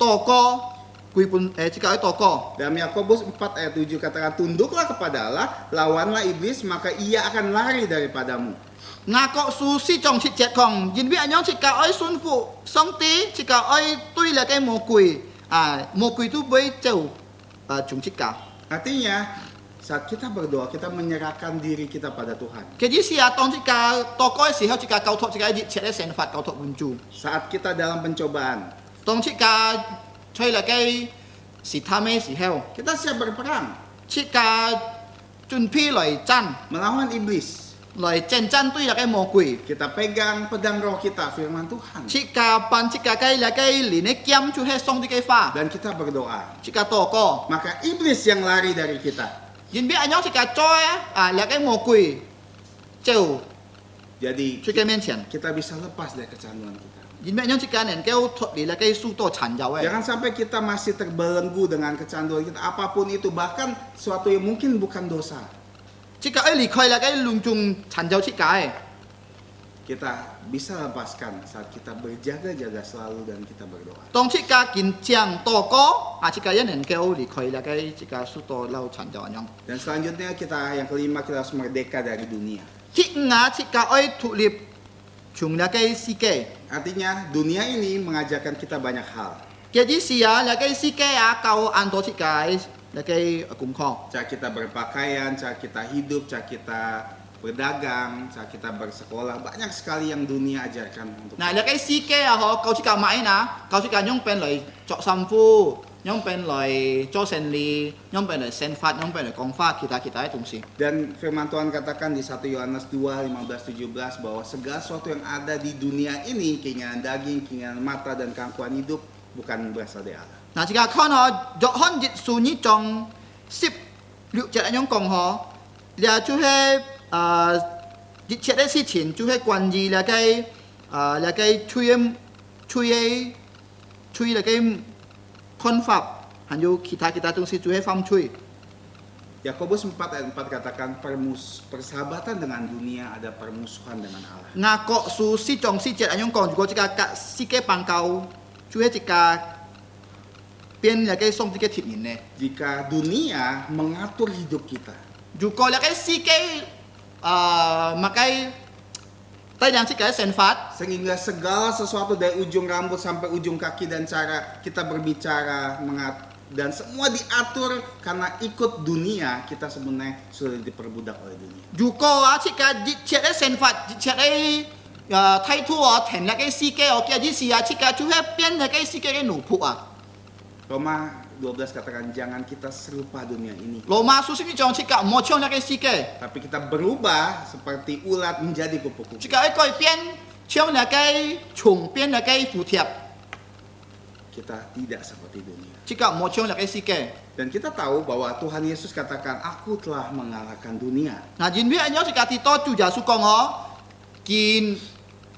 toko kui pun jika toko. Dalam Yakobus 4 ayat 7 katakan, tunduklah kepada Allah, lawanlah iblis, maka ia akan lari daripadamu. Ngakok susi chong chit jet kong yin bi anyong jika sun fu song ti jika tui la kai mo kui tu boy ceu chung jika. Artinya, saat kita berdoa, kita menyerahkan diri kita pada Tuhan. Keji sia tong jika toko si hao jika kau tok jika ji chet sen fat kau tok bunju. Saat kita dalam pencobaan, Tong jika choi la kai si tame si hao. kita siap berperang, Jika chun pi loi chan melawan iblis. loi chen chan tui la kai mo kui. Kita pegang pedang roh kita, firman Tuhan. Jika pan jika kai la kai li ne kiam chu he song di kai fa. Dan kita berdoa. Jika toko Maka iblis yang lari dari kita. yin bi anyong jika choi la kai mo kui. Ceu Jadi, chu kai mian qian. kita bisa lepas dari kecanduan kita. Yin bi anyong jika nen keu thot li la kai su to chan jao Jangan sampai kita masih terbelenggu dengan kecanduan kita, apapun itu, bahkan sesuatu yang mungkin bukan dosa. Jika li koi la kai lung chung chan jao jika Kita bisa lepaskan saat kita berjaga-jaga selalu dan kita berdoa. Tong jika kin jiang toko jika yen nen keu li koi la kai jika su to lau chan jao anyong. Dan selanjutnya yang kelima, kita harus merdeka dari dunia. Jika jika tu lip chung la kai si ke. Artinya dunia ini mengajarkan kita banyak hal. Jadi sia la kai si ke kau anto jika la kai kum kho. Cara kita berpakaian, cara kita hidup, cara kita berdagang, cara kita bersekolah, banyak sekali yang dunia ajarkan untuk Nah, la kai si ke ho kau jika mai na, kau jika nyong pen loi chok samfu, nyong pen loi cho sen li, nyong pen loi sen fat, nyong pen loi kong fa kita itu mesti. Dan firman Tuhan katakan di 1 Yohanes 2, 15-17 bahwa segala sesuatu yang ada di dunia ini, keinginan daging, keinginan mata, dan keangkuhan hidup bukan berasal dari Allah. Nah, jika kau nak jok hon jit sunyi chong sip liu jet anyong kong ho, dia tu he jit jet de si chin tu he quan yi la kai chui la kai kon fap hanyu kita tung si tu he fam chui. Yakobus 4 ayat 4 katakan persahabatan dengan dunia ada permusuhan dengan Allah. Ngakok su si chong si jet anyong kong juga jika ka si ke pang kau tu he jika pian la kai song jika tip yin ne. Jika dunia mengatur hidup kita, Juga la kai si ke makai tai yang si kai sen fat sehingga segala sesuatu dari ujung rambut sampai ujung kaki dan cara kita berbicara dan semua diatur karena ikut dunia, kita sebenarnya sudah diperbudak oleh dunia. juga jika jit sen fat jit tai tu ten la kai si ke o kia ji si jika tu he pian la kai si ke nu pu Roma 12 katakan jangan kita serupa dunia ini, Loma su si ni chong jika mo chong la kai si ke tapi kita berubah seperti ulat menjadi kupu-kupu. jika koi pian chong la kai chung pian la kai fu tiap Kita tidak seperti dunia. jika mo chong la kai si ke. Dan kita tahu bahwa Tuhan Yesus katakan, aku telah mengalahkan dunia. Nah, jin bi anyo jika ti to ju ja su kong ho kin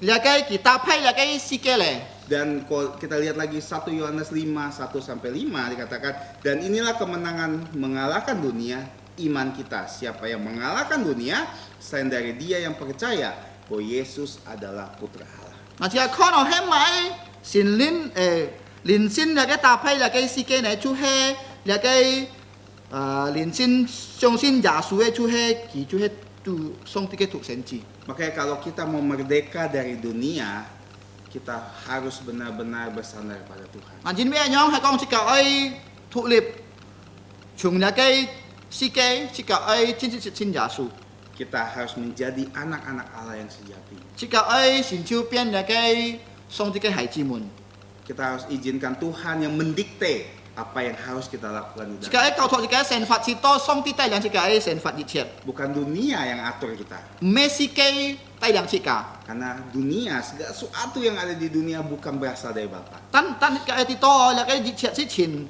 la kai kita pai la kai si ke le. Dan kalau kita lihat lagi 1 Yohanes 5, 1-5 dikatakan, dan inilah kemenangan mengalahkan dunia, iman kita. Siapa yang mengalahkan dunia, selain dari dia yang percaya bahwa Yesus adalah putra Allah. 那只看到迄买神灵灵性那个搭配那个世界呢，就係那个灵性相信耶穌嘅，就係佢就係tu song tiga tu senci. Makanya kalau kita mau merdeka dari dunia, kita harus benar-benar bersandar pada Tuhan. Mà chính vì nhóm hay con chỉ cả ai thụ liệp chúng là cái si cái chỉ cả ai xin giả su Kita harus menjadi anak-anak Allah yang sejati. chỉ cả ai xin chiêu biên là cái song tiga hải chi mun Kita harus izinkan Tuhan yang mendikte apa yang harus kita lakukan di chỉ dalam. cả ai cầu thọ chỉ cả sen phạt chỉ to song ti tai yang chỉ cả ai sen phạt diệt chết Bukan dunia yang atur kita. Messi cái tai yang chỉ cả Karena dunia, segala sesuatu yang ada di dunia bukan berasal dari Bapa. tan cái ai ti to là cái diệt chết chỉ chín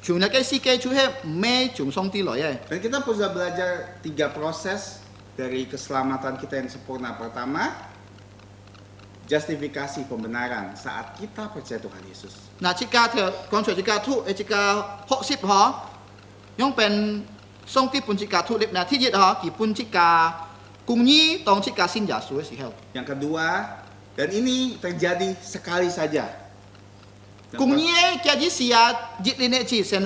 chúng là cái si cái chú hết mê chúng song ti lỗi ấy. Dan kita sudah belajar 3 proses dari keselamatan kita yang sempurna. Pertama, justifikasi pembenaran saat kita percaya Tuhan Yesus. 那即家條講出即家ทุ即家學習嗬，用เป็นทรงที่ปุ่นจิกาทุเล็บนะที่ยึด嗬กี่ปุ่นจิกากุ้งยี่ตองจิกาสินยาสูสิเฮา Yang kedua, dan ini terjadi sekali saja. Dan กุ้งยี่แกยี่เสียจิตลินเนจีเซน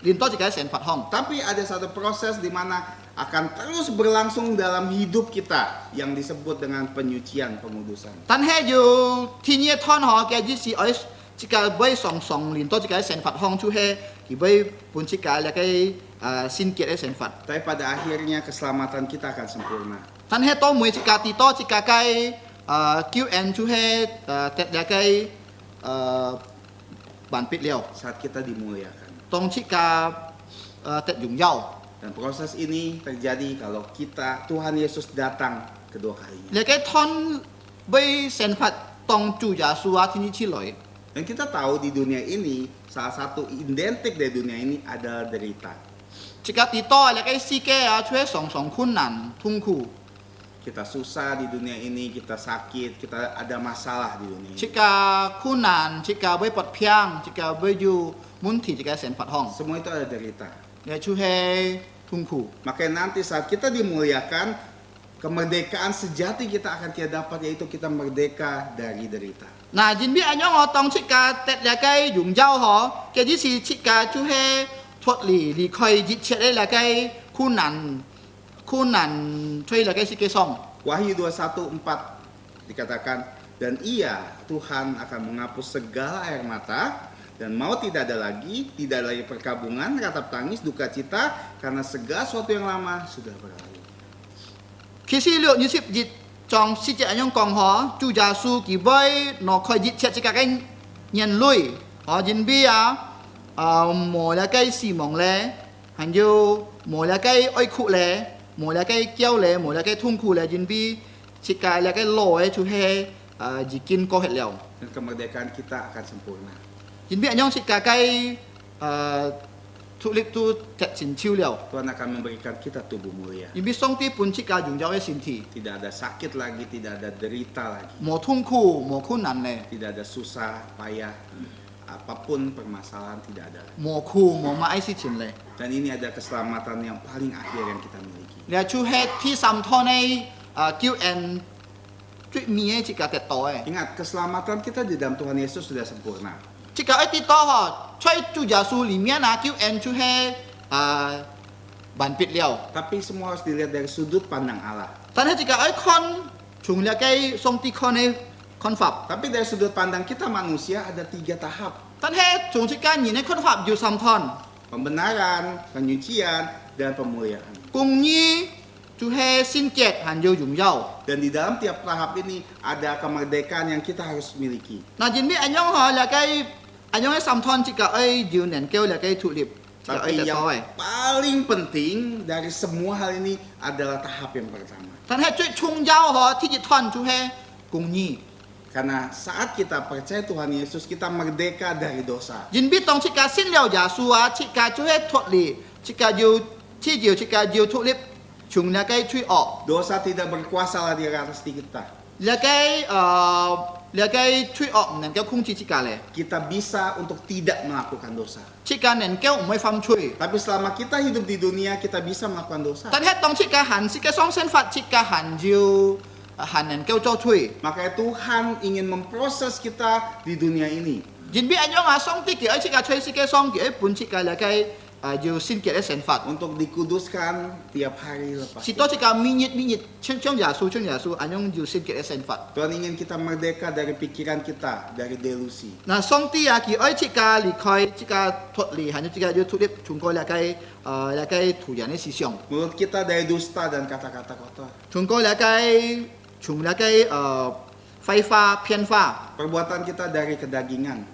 ลินโตจิกาเซนผัดห้อง Tapi ada satu proses di mana akan terus berlangsung dalam hidup kita yang disebut dengan penyucian pengudusan. ท่านให้อยู่ที่นี่ท่อน嗬แกยี่เสียไอ้จิกาใบสองลินโตจิกาเซนผัดห้องชูเฮกี่ใบปุ่นจิกาแล้วก็สินเกียรติเซนผัด Tapi pada akhirnya keselamatan kita akan sempurna. ท่านให้โตมวยจิกาตีโตจิกาไกคิวแอนชูเฮแต่แล้วก็บันปิดเลี้ยว Saat kita dimuliakan. ตรงชิกาแต่ยุ่งเย้า Dan proses ini terjadi kalau kita Tuhan Yesus datang kedua kalinya. แล้วก็ท่อนใบเซนผัดตรงจูยาสัวที่นี่ที่ลอย Dan kita tahu di dunia ini salah satu identik dari dunia ini adalah derita. ชิกาตีโตแล้วก็ซีแกช่วยสองคุณนันทุ่งคู่ Kita susah di dunia ini, kita sakit, kita ada masalah di dunia ชิ ini. กาคุณนันชิกาใบปดเพียงชิกาใบอยู่มุนถีชิกาเซนผัดห้อง Semua itu ada derita. แล้วช่วยทุ่งคู่ Makanya nanti saat kita dimuliakan, kemerdekaan sejati kita akan kita dapat, yaitu kita merdeka dari derita. น่าจินบีอันยองตรงชิกาแต่แล้วก็ยุ่งเย้าหอแกยี่สีชิกาช่วยทวดหลีคอยยิดเช็ดได้แล้วก็คุณนันช่วยแล้วก็สิเกซอง Wahyu 21:4 dikatakan, dan ia, Tuhan akan menghapus segala air mata, dan maut tidak ada lagi perkabungan, ratap tangis, duka cita, karena segala sesuatu yang lama sudah berlalu. คิดสิเลือกยี่สิบยิดจองสิเจอันยองกองหอจูจาสูกี่ใบหนอคอยยิดเช็ดจิกากันเย็นลุยหอจินบีหมอแล้วก็สีมองแลหันยูหมอแล้วก็อ้อยคุแลหมอแล้วก็เกี้ยวแลหมอแล้วก็ทุ่งคูแลจินบีจิกาแล้วก็ลอยชูเฮจิกินก็เห็ดแล้ว Dan kemerdekaan kita akan sempurna. จินบีอันยองจิกาไกทุลิกตูจัดสินชิวแล้ว Tuhan akan memberikan kita tubuh mulia. จินบีส่งที่ปุ่นจิกายุ่งยาวไอ้สินที Tidak ada sakit lagi, tidak ada derita lagi, หมอทุ่งคูหมอคู่นันเลย tidak ada susah, payah, apapun permasalahan tidak ada lagi. หมอคูหมอมาไอ้สิชินเลย Dan ini ada keselamatan yang paling akhir yang kita miliki. แล้วชูเฮดที่ซัมทอในคิวแอนจุดมีไอ้จิกาแต่ต่อไอ้ Ingat, keselamatan kita di dalam Tuhan Yesus sudah sempurna. จิกาไอ้ติดต่อหอช่วยจูยาสูหลีเมียนะคิวแอนชูเฮบันปิดเลี้ยว Tapi semua harus dilihat dari sudut pandang Allah. ตอนนี้จิกาไอ้คอนชุงแล้วไอ้ทรงตีคอนในคอนฝับ Tapi dari sudut pandang kita manusia ada 3 tahap. ตอนนี้ชุงจิกาหนีในคอนฝับอยู่ซัมทอน Pembenaran, penyucian, dan pemuliaan. กุงยี่จูเฮสินเจ็ดหันอยู่ยุ่งเย้า Dan di dalam tiap tahap ini ada kemerdekaan yang kita harus miliki. นาจินบีอันยองหอแล้วไอ้อันยองไอ้ซัมทอนจิกาไอ้ยืนเน่นเกลแล้วไอ้ถูกลิบจิกาไอ้ Tapi แต่ yang ต่อไอ้ paling penting dari semua hal ini adalah tahap yang pertama. ท่านให้ช่วยชงเย้าหอที่จิตทอนจูเฮกุงยี่ Karena saat kita percaya Tuhan Yesus, kita merdeka dari dosa. ยินบีตองชิกาสิ้นแล้วยาสัวชิกาช่วยทดลีชิกาอยู่ที่เดียวชิกาอยู่ทุลิบชุงแล้วก็ช่วยออก Dosa tidak berkuasa lagi atas kita. แล้วก็ช่วยออกนั่นก็คุ้งชิกาเลย Kita bisa untuk tidak melakukan dosa. ชิกานั่นก็ไม่ฟังช่วย Tapi selama kita hidup di dunia, kita bisa melakukan dosa. ท่านให้ตองชิกาหันชิกาซ่องเส้นฝัดชิกาหันอยู่ han nen keu cho chui Makanya Tuhan ingin memproses kita di dunia ini. jin bi anyong song ti ki ai chika chui si ke song ki ai pun chika la kai ju sin ki ai sen fat Untuk dikuduskan tiap hari lepas. si to chika minit cheng ya su anyong ju sin ki ai sen fat Tuhan ingin kita merdeka dari pikiran kita, dari delusi. na song ti ya ki ai chika li khai chika thot li han chika ju thu dip chung ko la kai thu yan si siong Mulut kita dari dusta dan kata-kata kotor. chung ko la kai chung la kai fai fa pian fa Perbuatan kita dari kedagingan.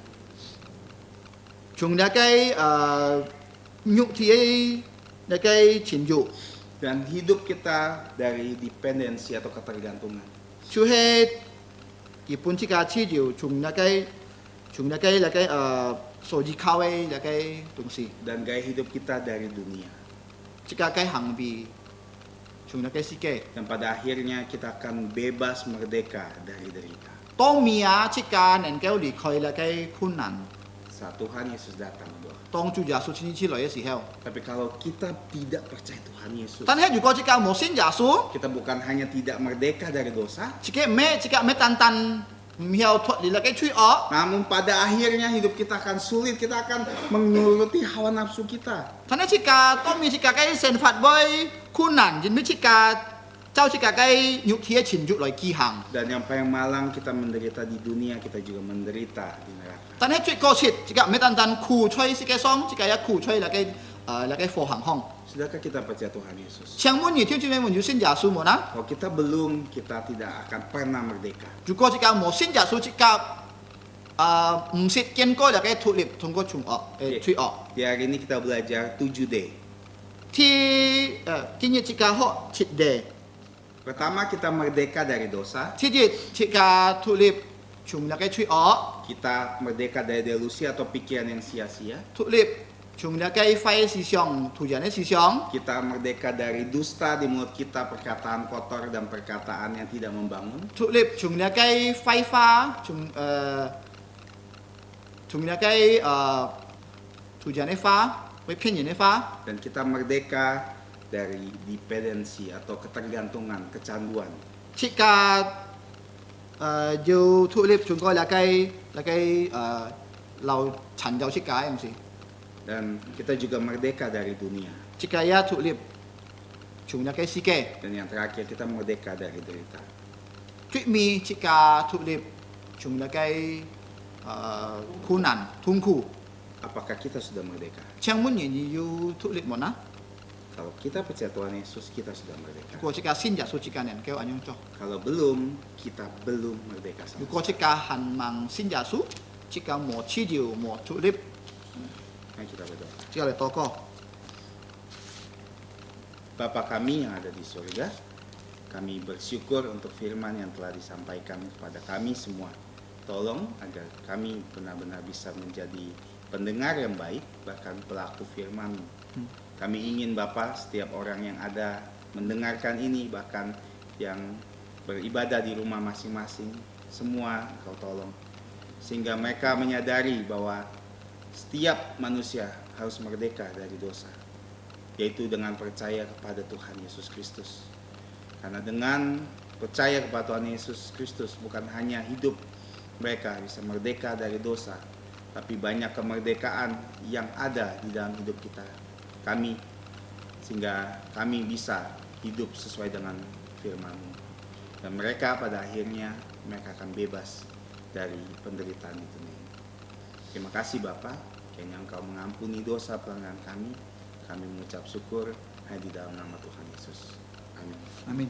chung la kai nhục thì ấy là cái chiến dụ Dan hidup kita dari dependensi atau ketergantungan. chú hết cái bốn chiếc chi dụ chúng là cái số gì khao ấy là cái东西Dan gaya hidup kita dari dunia. chiếc cái hành vi chúng là cái gì cái Dan pada akhirnya kita akan bebas merdeka dari derita. tông mía chiếc nên cái đi khỏi là cái khốn nạn Saat Tuhan Yesus datang doa. tông chủ giả số chín chi lợi gì heo Tapi kalau kita tidak percaya Tuhan Yesus, tan hết dù có chiếc một xin giả số kita bukan hanya tidak merdeka dari dosa, chiếc mẹ tan heo thuật đi là cái truy ó namun pada akhirnya hidup kita akan sulit, kita akan menuruti hawa nafsu kita. tan hết chiếc tông mi chiếc cái sen phạt với khốn nạn chính với chiếc cháu chiếc cái nhục thiê chín dụ lợi kỳ hàng Dan yang paling malang kita menderita di dunia, kita juga menderita di neraka. tan hết chuyện có chuyện chỉ cả mấy tan khu chơi chỉ cái song chỉ cái khu chơi là cái phổ hàng hong Sudahkah kita percaya Tuhan Yesus? chẳng muốn nhiều chuyện mình xin giả số một á Kalau kita belum, kita tidak akan pernah merdeka. dù có chỉ cả một xin giả số chỉ cả không xin kiên cố là cái thủ liệp thông qua chung ở truy ở Di hari ini kita belajar 7D. thì cái như chỉ cả họ chỉ đề Pertama, kita merdeka dari dosa. thì chỉ cả thủ liệp chung là cái truy ở Kita merdeka dari delusi atau pikiran yang sia-sia. thủ liệp chung là cái phai si xiong thủ giả si xiong Kita merdeka dari dusta di mulut kita, perkataan kotor dan perkataan yang tidak membangun. thủ liệp chung là cái phai pha chung là cái thủ giả pha với phiên giả pha Dan kita merdeka dari dependensi atau ketergantungan, kecanduan. chỉ cả dù thủ liệp chúng coi là cái lâu thành giàu chỉ cả em gì Dan kita juga merdeka dari dunia. chỉ cả ya thủ liệp chúng là cái si kê Dan yang terakhir, kita merdeka dari derita. chuyện mi chỉ cả thủ liệp chúng là cái khốn nạn thung khu Apakah kita sudah merdeka? chẳng muốn nhìn như thủ liệp một á Kalau kita percaya Tuhan Yesus, kita sudah merdeka. cô chỉ cả xin giả số chỉ cả nền kêu anh cho Kalau belum, kita belum merdeka sama dù cô chỉ cả hẳn mang xin giả số chỉ cả một chi điều một thủ liệp Mari kita berdoa. chỉ cả là to co Bapa kami yang ada di surga, kami bersyukur untuk firman yang telah disampaikan kepada kami semua. Tolong agar kami benar-benar bisa menjadi pendengar yang baik, bahkan pelaku firman. Kami ingin Bapa, setiap orang yang ada mendengarkan ini, bahkan yang beribadah di rumah masing-masing, semua Engkau tolong. Sehingga mereka menyadari bahwa setiap manusia harus merdeka dari dosa, yaitu dengan percaya kepada Tuhan Yesus Kristus. Karena dengan percaya kepada Tuhan Yesus Kristus, bukan hanya hidup mereka bisa merdeka dari dosa, tapi banyak kemerdekaan yang ada di dalam hidup kami, sehingga kami bisa hidup sesuai dengan firman-Mu. Dan mereka pada akhirnya mereka akan bebas dari penderitaan di dunia ini. Terima kasih Bapa, kiranya Engkau mengampuni dosa pelanggaran kami. Kami mengucap syukur hanya di dalam nama Tuhan Yesus. Amin. amin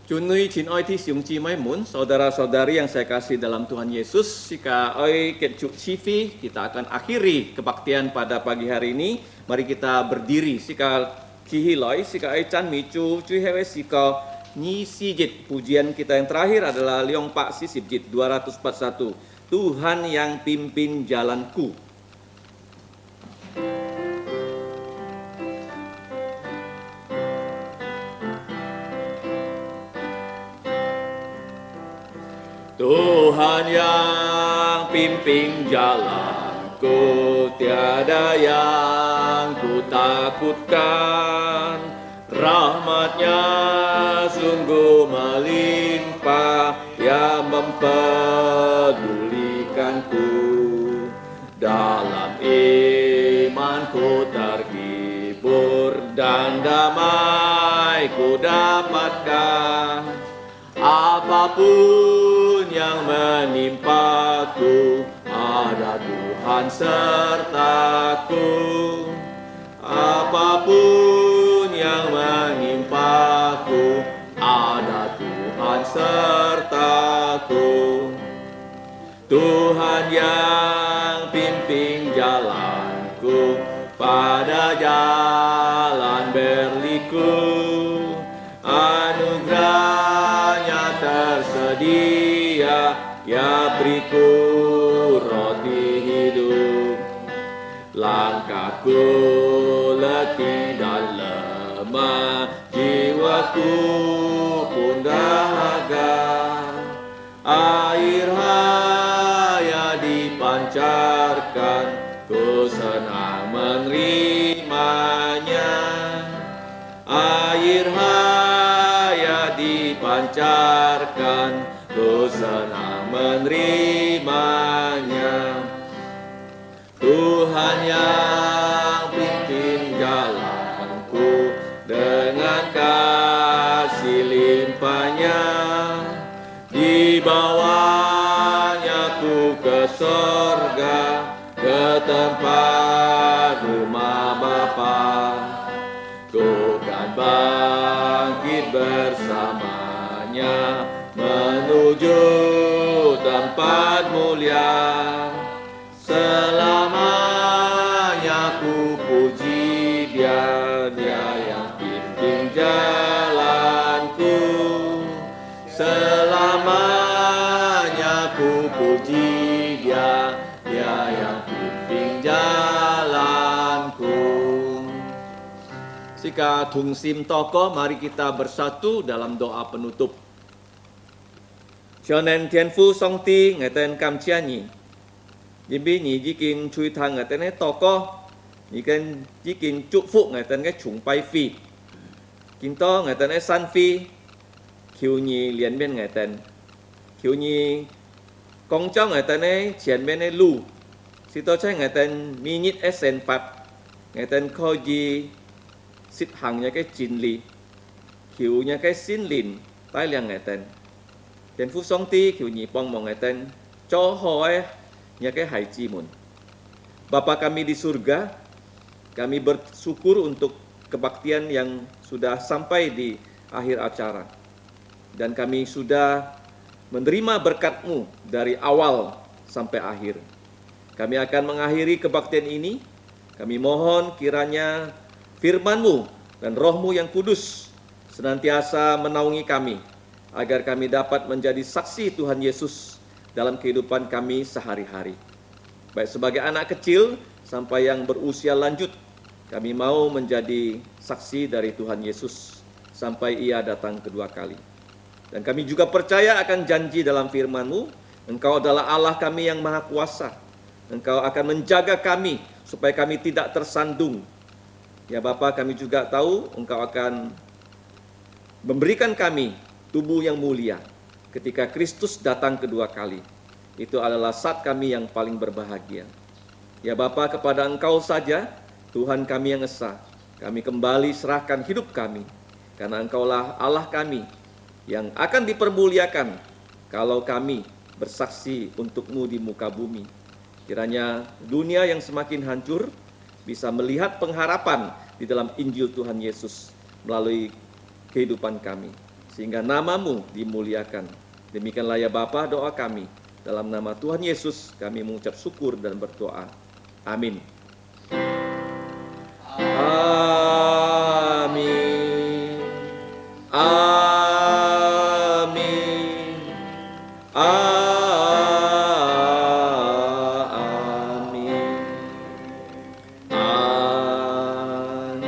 Cunui chin oi thi siung chi mai mun, saudara-saudari yang saya kasih dalam Tuhan Yesus, jika oi ketcuk civi, kita akan akhiri kebaktian pada pagi hari ini. Mari kita berdiri, sika kihiloi, sika oi chan micu, cui hewe sika nyi sijit. Pujian kita yang terakhir adalah Liong Pak Sisip Jit 241. Tuhan yang pimpin jalanku. Tuhan yang pimpin jalanku, tiada yang ku takutkan. Rahmatnya sungguh melimpah yang mempedulikanku. Dalam imanku terhibur dan damai ku dapatkan. Apapun yang menimpaku, ada Tuhan sertaku. Apapun yang menimpaku, ada Tuhan sertaku. Tuhan yang pimpin jalanku pada jalan berliku. Anugerahnya tersedia, ya beriku roti hidup. Langkahku letih dan lemah, jiwaku pun dahaga. Air haya dipancarkan, ku senang menerimanya. Air haya dipancarkan, ku senang menerimanya. Tuhan yang pimpin jalanku dengan kasih limpahnya. Di bawahnya ku ke sorga, ke tempat rumah Bapa. Ku kan bangkit bersamanya menuju tempat mulia. Selamanya ku puji Dia, Dia yang pimpin jalanku. Selamanya ku puji Dia, Dia yang pimpin jalanku. Sika tungsim toko, mari kita bersatu dalam doa penutup. Chonen Tianfu Songti ngeten kamciani. Jadi ni jikin chui thang ngeten ne toko, ni kan jikin chúc phúc ngeten cái chung pai phi. Kinto ngeten ne san phi, kiu ni lian bên ngeten. Kiu ni kong chong ngeten ne chien bên ne lu. Sito chai ngeten minit esen pat. Ngeten ko ji sit hang nya cái chin li. Kiu nya cái sin lin, tai liang ngeten. Dan Phu Song Ti kiu ni pong mong ngeten cho hoe nya ke hai jimun. Bapa kami di surga, kami bersyukur untuk kebaktian yang sudah sampai di akhir acara. Dan kami sudah menerima berkat-Mu dari awal sampai akhir. Kami akan mengakhiri kebaktian ini. Kami mohon kiranya firman-Mu dan Roh-Mu yang kudus senantiasa menaungi kami, agar kami dapat menjadi saksi Tuhan Yesus dalam kehidupan kami sehari-hari. Baik sebagai anak kecil sampai yang berusia lanjut, kami mau menjadi saksi dari Tuhan Yesus sampai Ia datang kedua kali. Dan kami juga percaya akan janji dalam firman-Mu, Engkau adalah Allah kami yang Maha Kuasa. Engkau akan menjaga kami supaya kami tidak tersandung. Ya Bapa, kami juga tahu Engkau akan memberikan kami tubuh yang mulia ketika Kristus datang kedua kali. Itu adalah saat kami yang paling berbahagia. Ya Bapa, kepada Engkau saja, Tuhan kami yang esa, kami kembali serahkan hidup kami. Karena Engkaulah Allah kami yang akan dipermuliakan kalau kami bersaksi untuk-Mu di muka bumi. Kiranya dunia yang semakin hancur bisa melihat pengharapan di dalam Injil Tuhan Yesus melalui kehidupan kami, sehingga nama-Mu dimuliakan. Demikianlah ya Bapa doa kami. Dalam nama Tuhan Yesus kami mengucap syukur dan berdoa. Amin. Amin. Amin. Amin. Amin.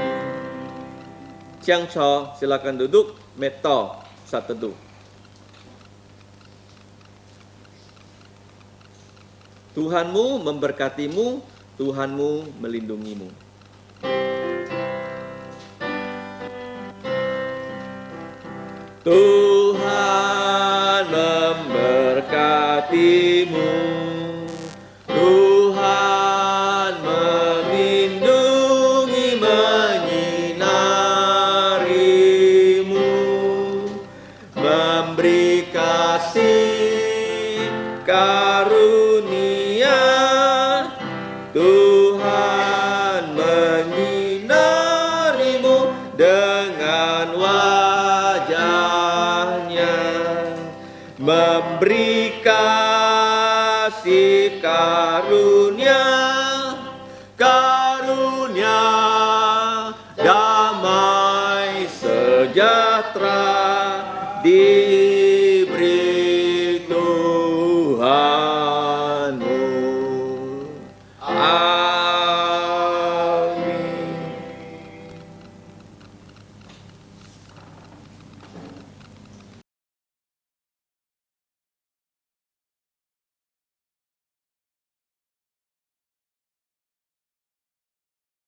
Chiang Cho, silakan duduk. Meto, saat teduh. Tuhanmu memberkatimu, Tuhanmu melindungimu. Tuhan memberkatimu, Tuhan melindungi menyinarimu, memberi kasih karunia. Tuhan menyinarimu dengan wajahnya, memberi kasih karunia, karunia damai sejahtera di